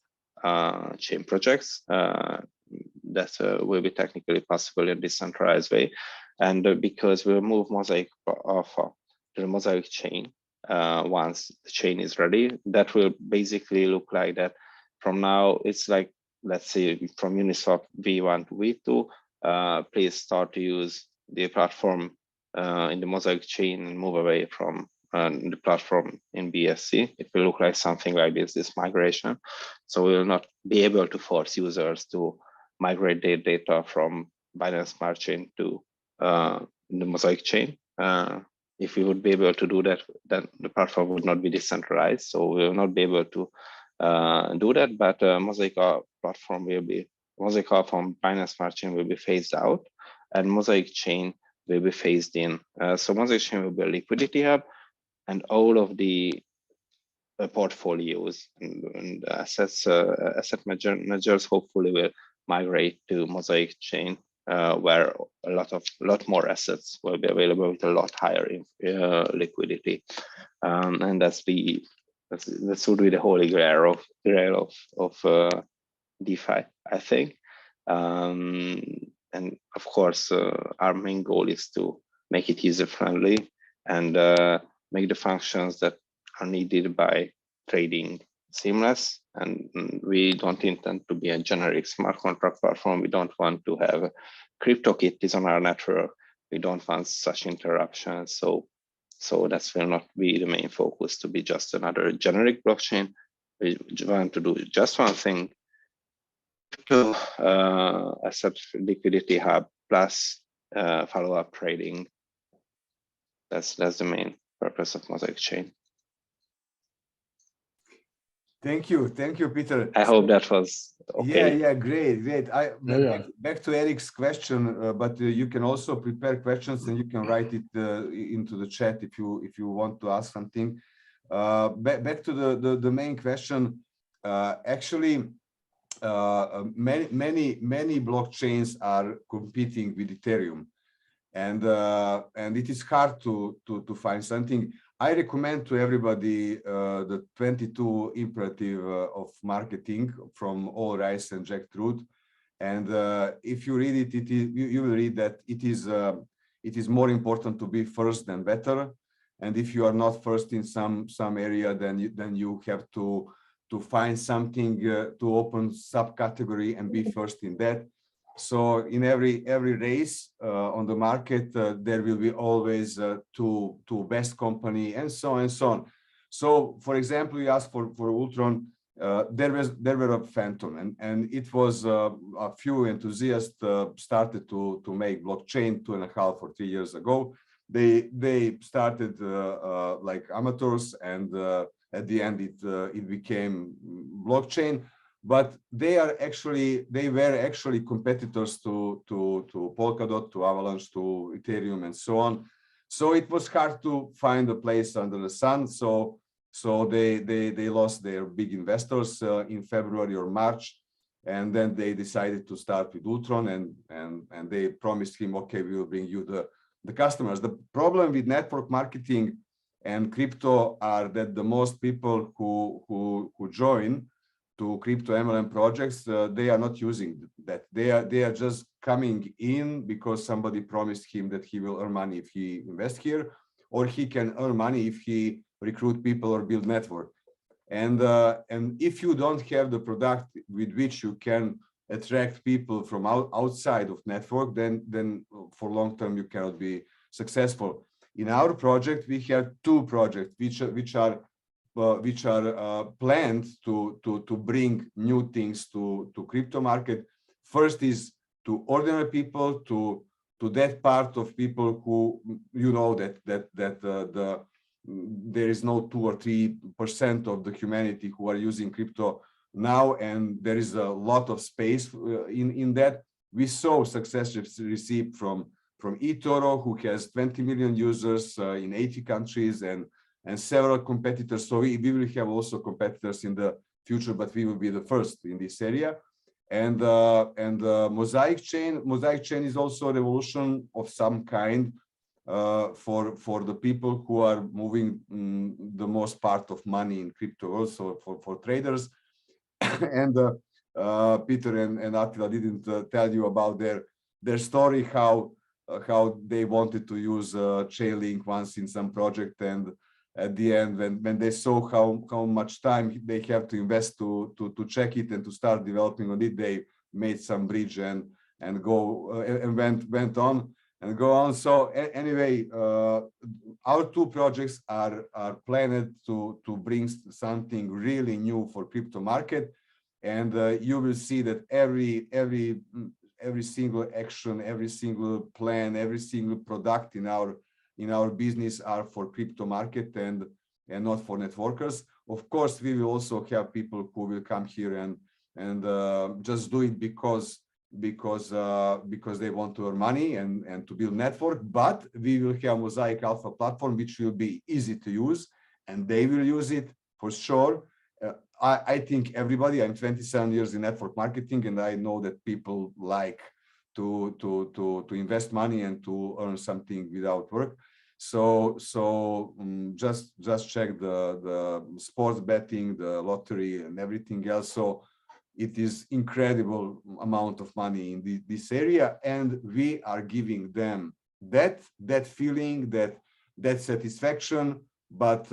chain projects, that will be technically possible in a decentralized way. And because we'll move Mosaic Alpha to the Mosaic chain once the chain is ready, that will basically look like that. From now, it's like, let's say from Uniswap V1 to V2, please start to use the platform in the Mosaic chain and move away from the platform in BSC. It will look like something like this migration. So we will not be able to force users to migrate their data from Binance Smart Chain to the Mosaic chain. If we would be able to do that, then the platform would not be decentralized. So we will not be able to do that, but Mosaic platform will be, Mosaic from Binance Smart Chain will be phased out, and Mosaic chain will be phased in. So Mosaic chain will be a liquidity hub, and all of the portfolios and assets, asset managers hopefully will migrate to Mosaic chain, where a lot more assets will be available with a lot higher liquidity, and that would be the holy grail of DeFi, I think. And of course, our main goal is to make it user friendly and make the functions that are needed by trading seamless. And we don't intend to be a generic smart contract platform. We don't want to have CryptoKitties on our network. We don't want such interruptions. So that will not be the main focus, to be just another generic blockchain. We want to do just one thing, to accept liquidity hub plus follow-up trading. That's the main purpose of Mosaic chain. Thank you, Peter. I hope that was okay. Yeah, great. Back to Eric's question, but you can also prepare questions and you can write it into the chat if you want to ask something. Back to the main question. Actually, many blockchains are competing with Ethereum, and it is hard to find something. I recommend to everybody the 22 imperative of marketing from All Rice and Jack Trude, and if you read it, you will read that it is more important to be first than better, and if you are not first in some area, then you have to find something to open subcategory and be first in that. So in every race on the market, there will be always two best company and so on and so on. So for example, you asked for Ultron, there were a Phantom, and it was a few enthusiasts started to make blockchain 2.5 or 3 years ago. They started like amateurs, and at the end it became blockchain. But they were actually competitors to Polkadot, to Avalanche, to Ethereum, and so on. So it was hard to find a place under the sun. So they lost their big investors in February or March, and then they decided to start with Ultron, and they promised him, okay, we will bring you the customers. The problem with network marketing and crypto are that the most people who join to crypto MLM projects, they are not using that. They are just coming in because somebody promised him that he will earn money if he invests here, or he can earn money if he recruit people or build network. And if you don't have the product with which you can attract people from outside of network, then for long term you cannot be successful. In our project, we have 2 projects which are planned to bring new things to crypto market. First is to ordinary people, to that part of people who, you know, that there is no 2 or 3% of the humanity who are using crypto now, and there is a lot of space in that. We saw success received from eToro, who has 20 million users in 80 countries, and several competitors. So we will have also competitors in the future, but we will be the first in this area. And Mosaic chain is also a revolution of some kind for the people who are moving the most part of money in crypto, also for traders. And Peter and Attila didn't tell you about their story, how they wanted to use Chainlink once in some project, and at the end, when they saw how much time they have to invest to check it and to start developing on it, they made some bridge and went on and go on. So anyway, our 2 projects are planned to bring something really new for crypto market, and you will see that every single action, every single plan, every single product in our business are for crypto market and not for networkers. Of course, we will also have people who will come here and just do it because they want to earn money and to build network. But we will have Mosaic Alpha platform, which will be easy to use, and they will use it for sure. I think everybody, I'm 27 years in network marketing, and I know that people like to invest money and to earn something without work. So just check the sports betting, the lottery, and everything else. So it is incredible amount of money in this area, and we are giving them that feeling, that satisfaction but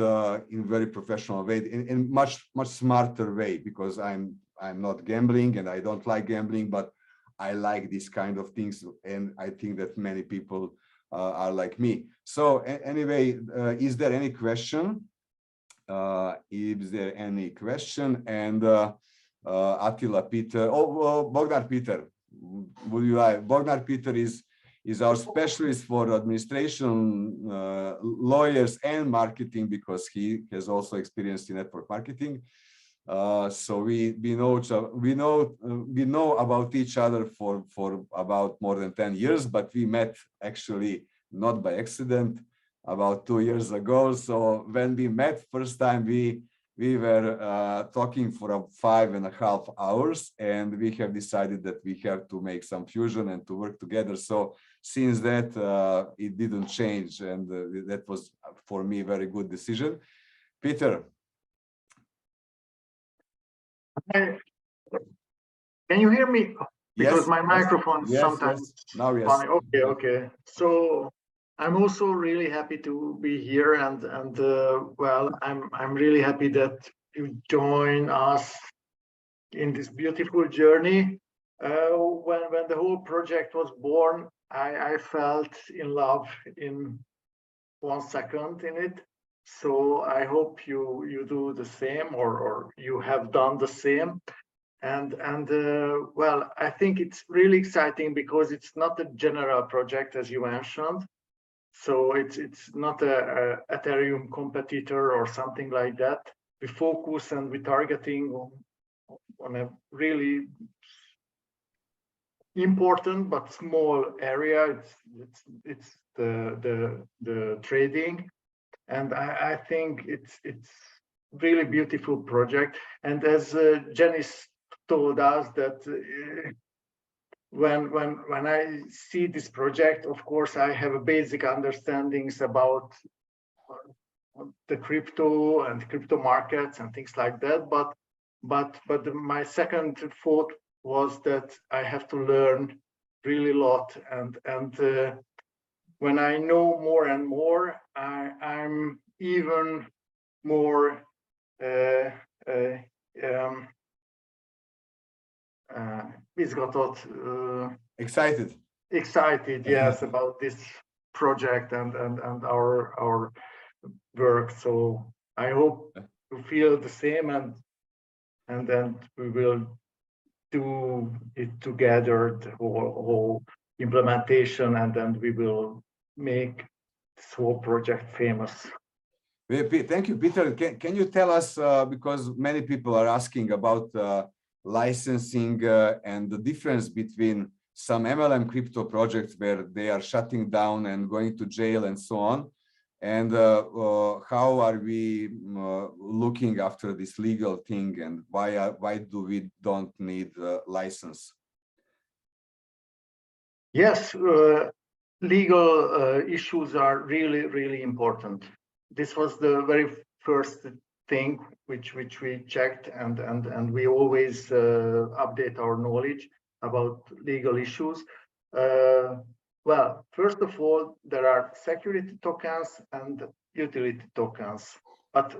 in very professional way, in much smarter way, because I'm not gambling and I don't like gambling, but I like these kind of things, and I think that many people are like me. So anyway, is there any question? Is there any question? And Attila Peter, Bogdan Peter, would you like? Bogdan Peter is our specialist for administration, lawyers, and marketing, because he has also experience in network marketing. So we know about each other for about more than 10 years, but we met actually not by accident about 2 years ago. So when we met first time, we were talking for 5.5 hours, and we have decided that we have to make some fusion and to work together. So since that, it didn't change, and that was for me a very good decision. Peter. Can you hear me? Because yes, my microphone sometimes. Yes. Now yes. Fine. Okay. So I'm also really happy to be here, and well, I'm really happy that you join us in this beautiful journey. When the whole project was born, I felt in love in 1 second in it. So I hope you do the same, or you have done the same. And well, I think it's really exciting because it's not a general project, as you mentioned. So it's not a Ethereum competitor or something like that. We focus and we're targeting on a really important but small area. It's the trading, and I think it's really beautiful project. And as Janice told us that when I see this project, of course I have a basic understandings about the crypto and crypto markets and things like that, but my second thought was that I have to learn really a lot, and when I know more and more, I'm even more excited, yes, about this project and our work. So I hope you feel the same, and then we will do it together, the whole implementation, and then we will make this whole project famous. Thank you, Peter. Can you tell us, because many people are asking about licensing and the difference between some MLM crypto projects where they are shutting down and going to jail and so on, and how are we looking after this legal thing, and why do we don't need a license? Yes, legal issues are really important. This was the very first thing which we checked, and we always update our knowledge about legal issues. Well, first of all, there are security tokens and utility tokens, but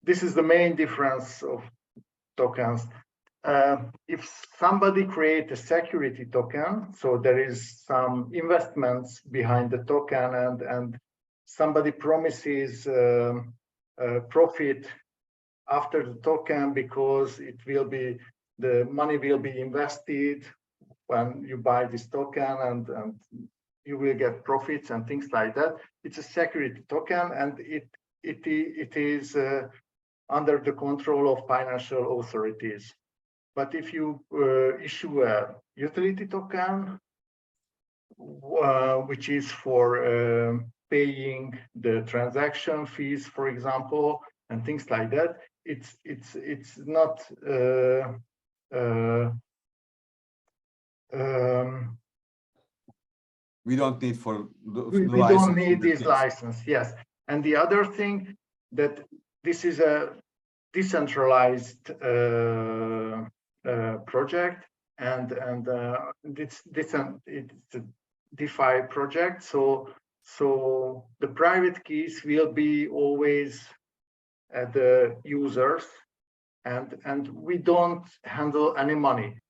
this is the main difference of tokens. If somebody creates a security token, so there is some investments behind the token, and somebody promises profit after the token because the money will be invested when you buy this token, and you will get profits and things like that. It's a security token, and it is under the control of financial authorities. But if you issue a utility token, which is for paying the transaction fees, for example, and things like that, it's not we don't need we don't need this license. Yes, and the other thing, that this is a decentralized project, and it's a DeFi project, so So the private keys will be always at the users, and we don't handle any money.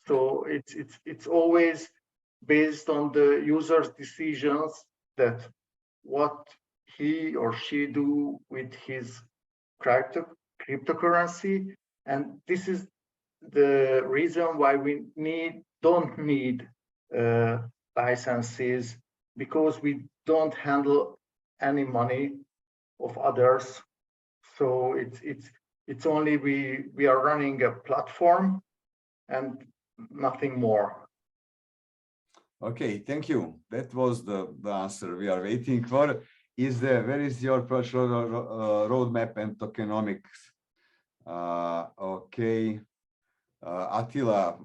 So it's always based on the user's decisions that what he or she do with his cryptocurrency, and this is the reason why we don't need licenses, because we don't handle any money of others. So it's only we are running a platform and nothing more. Okay, thank you. That was the answer we are waiting for. Where is your project roadmap and tokenomics? Okay, Attila,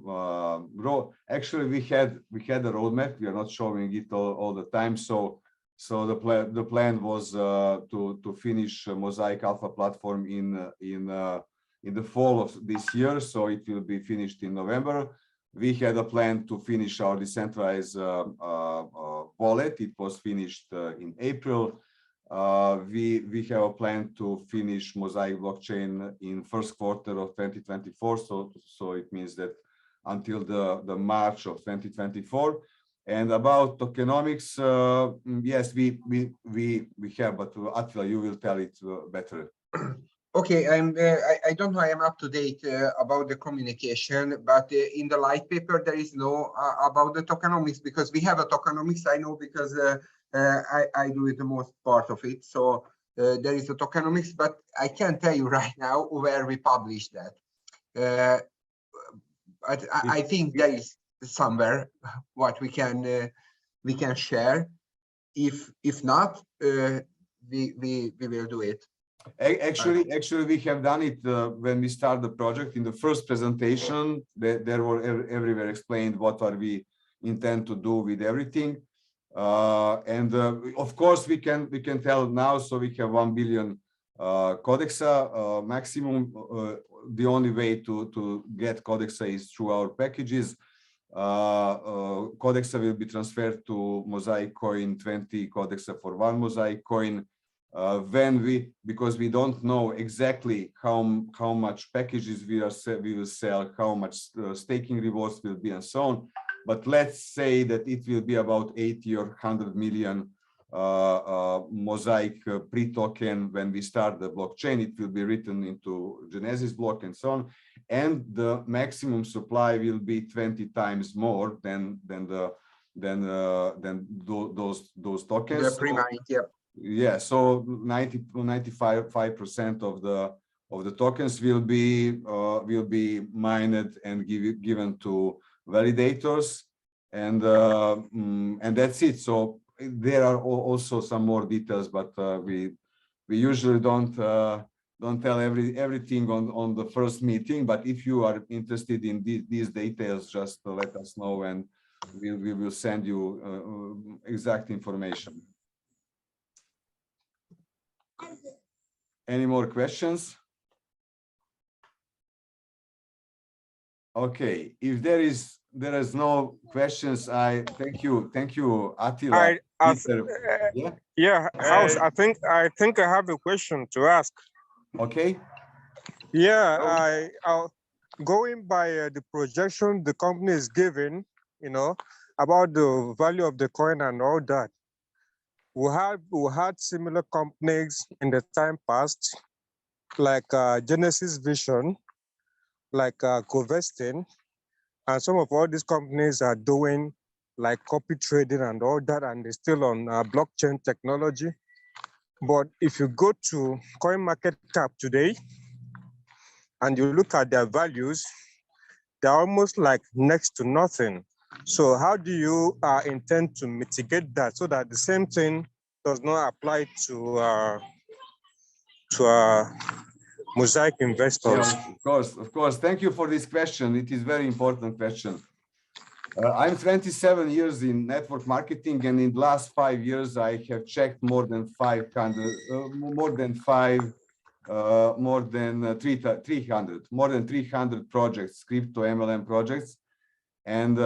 actually we had a roadmap. We are not showing it all the time. So the plan was to finish Mosaic Alpha platform in the fall of this year. So it will be finished in November. We had a plan to finish our decentralized wallet. It was finished in April. We have a plan to finish Mosaic blockchain in first quarter of 2024. So it means that until the March of 2024. And about tokenomics, yes, we have, but Attila, you will tell it better. Okay, I don't know I am up to date about the communication, but in the light paper there is no about the tokenomics, because we have a tokenomics. I know because I do it the most part of it. So there is a tokenomics, but I can't tell you right now where we publish that. But I think there is somewhere what we can share. If not, we will do it. Actually, we have done it when we start the project. In the first presentation, there were everywhere explained what are we intend to do with everything. And of course, we can tell now. So we have 1 billion Codexa maximum. The only way to get Codexa is through our packages. Codexa will be transferred to Mosaic coin, 20 Codexa for 1 Mosaic coin. Because we don't know exactly how much packages we will sell, how much staking rewards will be, and so on. But let's say that it will be about 80 or 100 million Mosaic pre-token when we start the blockchain. It will be written into Genesis block and so on, and the maximum supply will be 20 times more than those tokens. The pre-mined, yeah. Yeah, so 95% of the tokens will be mined and given to validators, and that's it. So there are also some more details, but we usually don't tell everything on the first meeting. But if you are interested in these details, just let us know, and we will send you exact information. Any more questions? Okay, if there is no questions, I thank you, Attila. House, I think I have a question to ask. Okay. Yeah, I'll going by the projection the company is giving, about the value of the coin and all that. We had similar companies in the time past, like Genesis Vision, like Covestin, and some of all these companies are doing like copy trading and all that, and they're still on blockchain technology. But if you go to CoinMarketCap today and you look at their values, they're almost like next to nothing. So how do you intend to mitigate that so that the same thing does not apply to Mosaic investors? Yeah, of course. Thank you for this question. It is very important question. I'm 27 years in network marketing, and in the last 5 years, I have checked more than 300, more than 300 projects, crypto MLM projects. And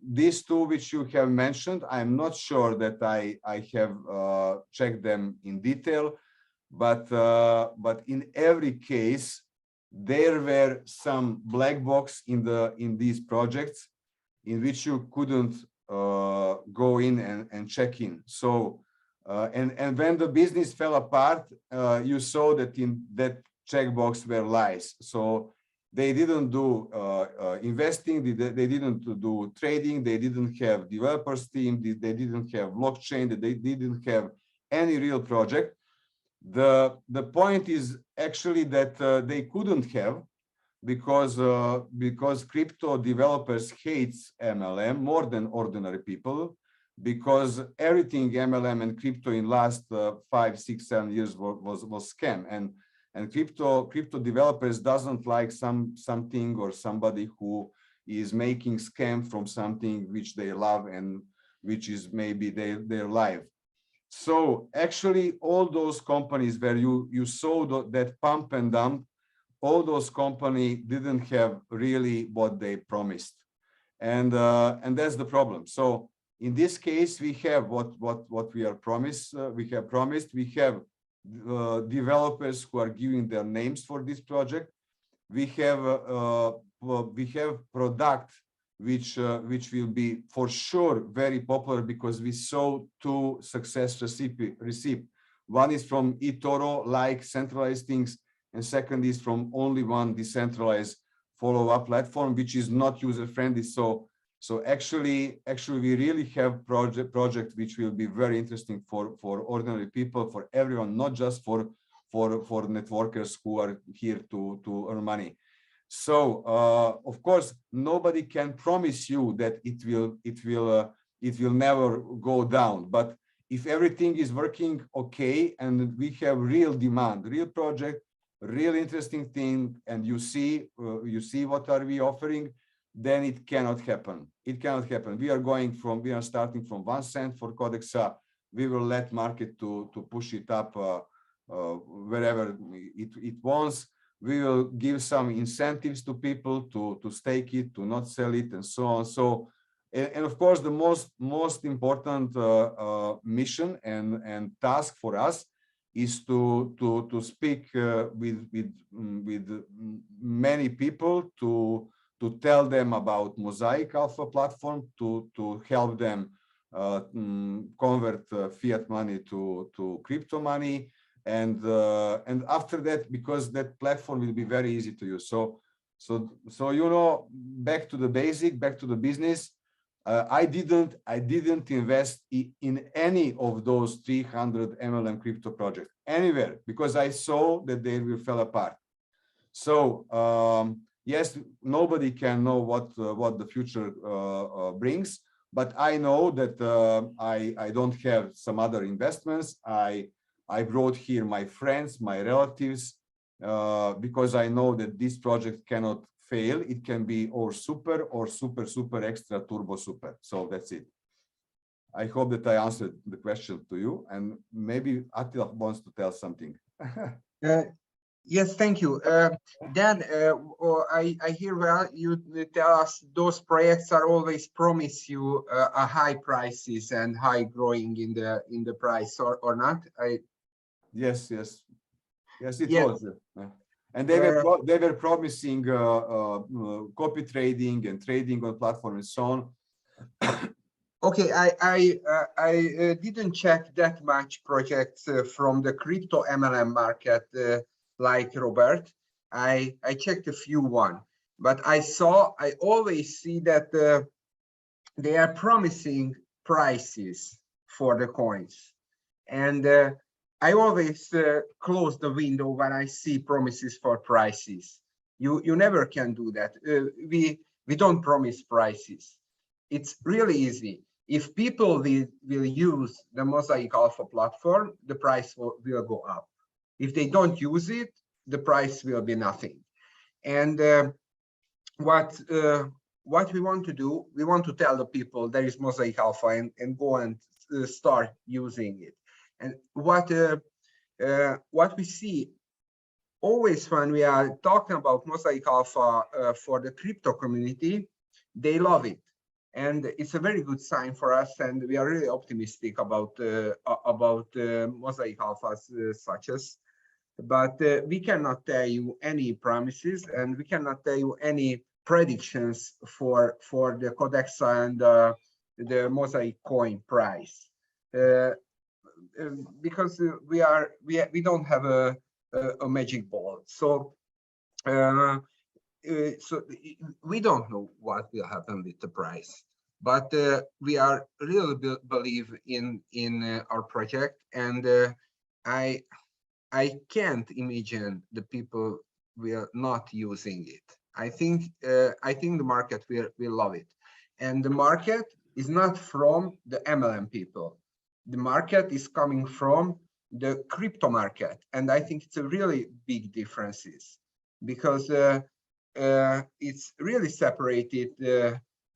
these two which you have mentioned, I'm not sure that I have checked them in detail, but in every case, there were some black box in these projects in which you couldn't go in and check in. So and when the business fell apart, you saw that in that checkbox were lies. So they didn't do investing, they didn't do trading, they didn't have developers team, they didn't have blockchain, they didn't have any real project. The point is actually that they couldn't have, because crypto developers hates MLM more than ordinary people, because everything MLM and crypto in last 5, 6, 7 years was scam, and crypto developers doesn't like something or somebody who is making scam from something which they love and which is maybe their life. So actually all those companies where you saw that pump and dump, all those companies didn't have really what they promised, and that's the problem. So in this case, we have what we are promised. We have developers who are giving their names for this project. We have product which will be for sure very popular, because we saw 2 success recipe. One is from eToro, like centralized things, and second is from only one decentralized follow-up platform, which is not user-friendly. So actually we really have project which will be very interesting for ordinary people, for everyone, not just for networkers who are here to earn money. So of course nobody can promise you that it will never go down, but if everything is working okay and we have real demand, real project, real interesting thing, and you see what are we offering, then it cannot happen. It cannot happen. We are starting from 1 cent for Codexa. We will let market to push it up wherever it wants. We will give some incentives to people to stake it, to not sell it, and so on. So, and of course, the most important mission and task for us is to speak with many people, to tell them about Mosaic Alpha platform, to help them convert fiat money to crypto money, and after that, because that platform will be very easy to use. So you know, back to the basic, back to the business. I didn't invest in any of those 300 MLM crypto projects anywhere, because I saw that they will fall apart. So yes, nobody can know what the future brings, but I know that I don't have some other investments. I brought here my friends, my relatives, because I know that this project cannot fail. It can be or super extra turbo super. So that's it. I hope that I answered the question to you, and maybe Attila wants to tell something. Yes, thank you. Dan, I hear well you tell us those projects are always promise you a high prices and high growing in the price, or not? Yes, it Yes. was. And they were promising copy trading and trading on platform and so on. Okay, I didn't check that much projects from the crypto MLM market like Robert. I checked a few one, but I always see that they are promising prices for the coins, and I always close the window when I see promises for prices. You never can do that. We don't promise prices. It's really easy. If people will use the Mosaic Alpha platform, the price will go up. If they don't use it, the price will be nothing. And what we want to do, we want to tell the people there is Mosaic Alpha and go and start using it. And what we see always when we are talking about Mosaic Alpha for the crypto community, they love it. And it's a very good sign for us, and we are really optimistic about Mosaic alphas such as. But we cannot tell you any promises, and we cannot tell you any predictions for the Codexa and the Mosaic coin price, because we don't have a magic ball. So so we don't know what will happen with the price, but we are really believe in our project, and I can't imagine the people will not using it. I think the market will love it, and the market is not from the MLM people. The market is coming from the crypto market, and I think it's a really big differences, because it's really separated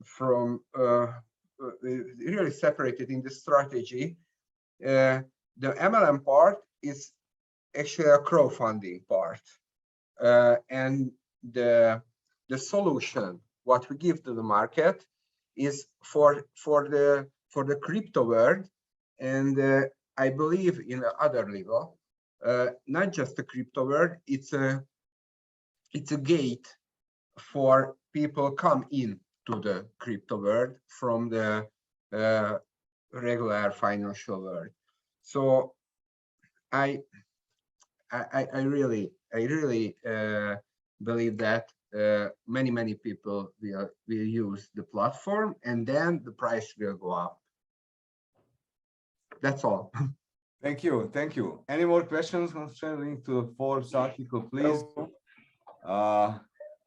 from really separated in the strategy. The MLM part is actually a crowdfunding part, and the solution what we give to the market is for the crypto world, and I believe in the other level, not just the crypto world. It's a gate for people come in to the crypto world from the regular financial world. So I really believe that many people will use the platform, and then the price will go up. That's all. Thank you. Any more questions concerning to the Forbes article, please?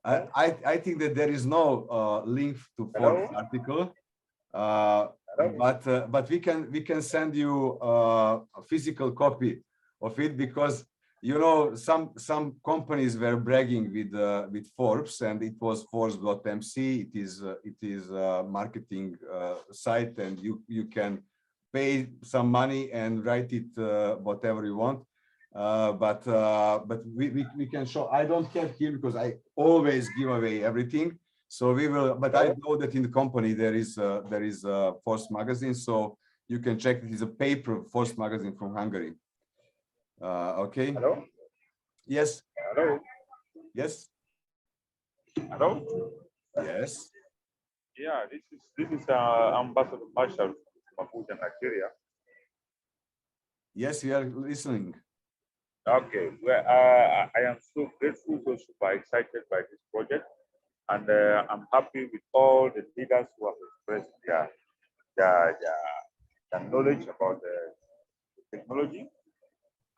I think that there is no link to Forbes article, but we can send you a physical copy of it, because you know some companies were bragging with Forbes, and it was Forbes.mc. It is a marketing site, and you can pay some money and write it whatever you want. But we can show. I don't have here because I always give away everything. So we will. But I know that in the company there is Forbes magazine, so you can check. It is a paper Forbes magazine from Hungary. Okay. Hello. Yes. Hello. Yes. Hello. Yes. Yeah, this is Ambassador Marshall from Abuja, Nigeria. Yes, we are listening. Okay, well, I am so grateful, so super excited by this project, and I'm happy with all the leaders who have expressed their knowledge about the technology.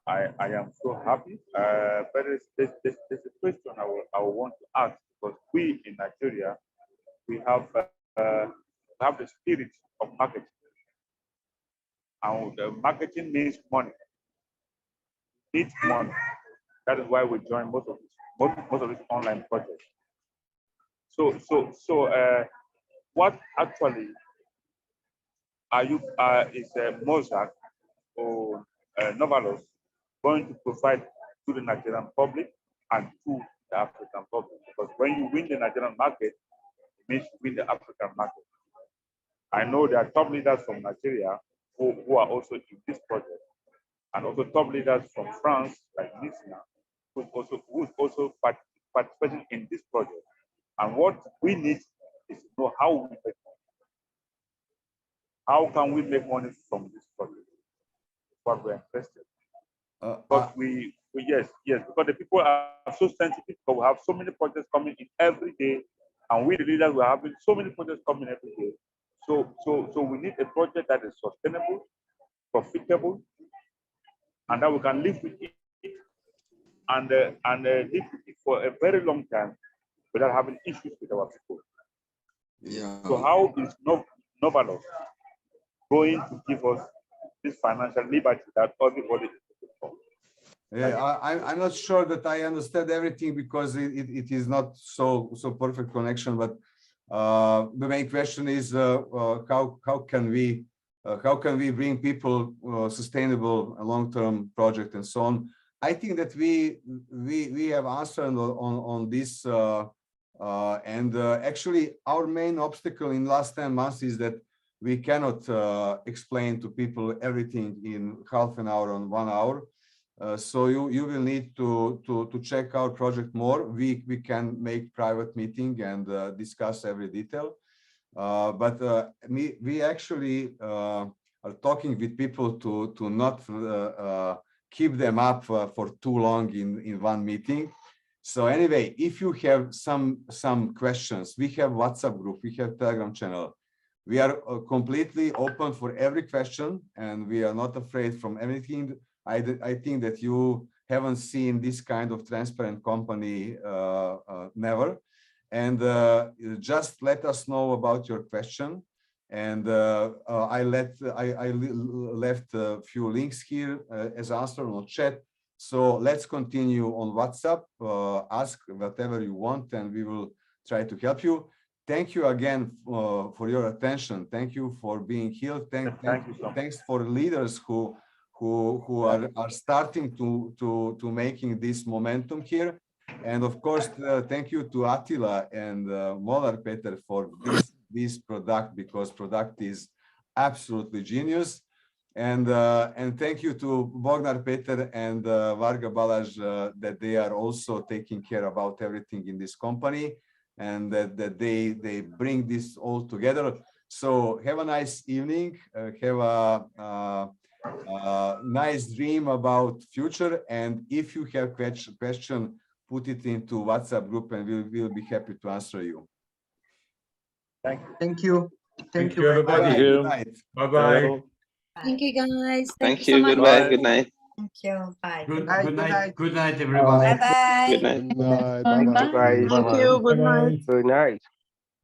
I am so happy. But there's a question I will want to ask, because we in Nigeria, we have the spirit of marketing, and marketing means money. Needs money. That is why we join most of these online projects. So what actually are you is Mosaic or Novalos going to provide to the Nigerian public and to the African public? Because when you win the Nigerian market, it means you win the African market. I know there are top leaders from Nigeria who are also in this project, and also top leaders from France, like Nisina, who's also participating in this project. And what we need is to know how we make money. How can we make money from this project? What we're interested. But yes, because the people are so sensitive, because we have so many projects coming in every day, and we the leaders we're having so many projects coming every day. So we need a project that is sustainable, profitable, and that we can live with it and live with it for a very long time without having issues with our people. Yeah. So how is Novalos going to give us this financial liberty that everybody is looking for? Yeah, I'm not sure that I understand everything, because it is not so perfect connection. But the main question is how can we bring people sustainable long-term project and so on. I think that we have answered on this Actually, our main obstacle in last 10 months is that we cannot explain to people everything in half an hour or 1 hour. So you will need to check our project more. We can make private meeting and discuss every detail. We actually are talking with people to not keep them up for too long in one meeting. So anyway, if you have some questions, we have WhatsApp group, we have Telegram channel. We are completely open for every question, and we are not afraid from anything. I think that you haven't seen this kind of transparent company never. And just let us know about your question. And I left a few links here as answer on chat. So let's continue on WhatsApp. Ask whatever you want, and we will try to help you. Thank you again for your attention. Thank you for being here. Thank you so much. Thanks for leaders who are starting to making this momentum here. And of course, thank you to Attila and Molar Peter for this product, because product is absolutely genius. And thank you to Bognar Peter and Varga Balazs that they are also taking care about everything in this company, and that they bring this all together. So have a nice evening. Have a nice dream about future. And if you have question, put it into WhatsApp group, and we'll be happy to answer you. Thank you. Thank you. Thank you, very much. everybody. Good night. Bye-bye. Thank you, guys. Thank so you. much. Goodbye. Good night. Thank you. Bye. Good Night, good good night. night. Good night, everyone. Bye-bye. Good night. Good night. Bye-bye. Bye. Thank you. Good night. Bye-bye. Good night.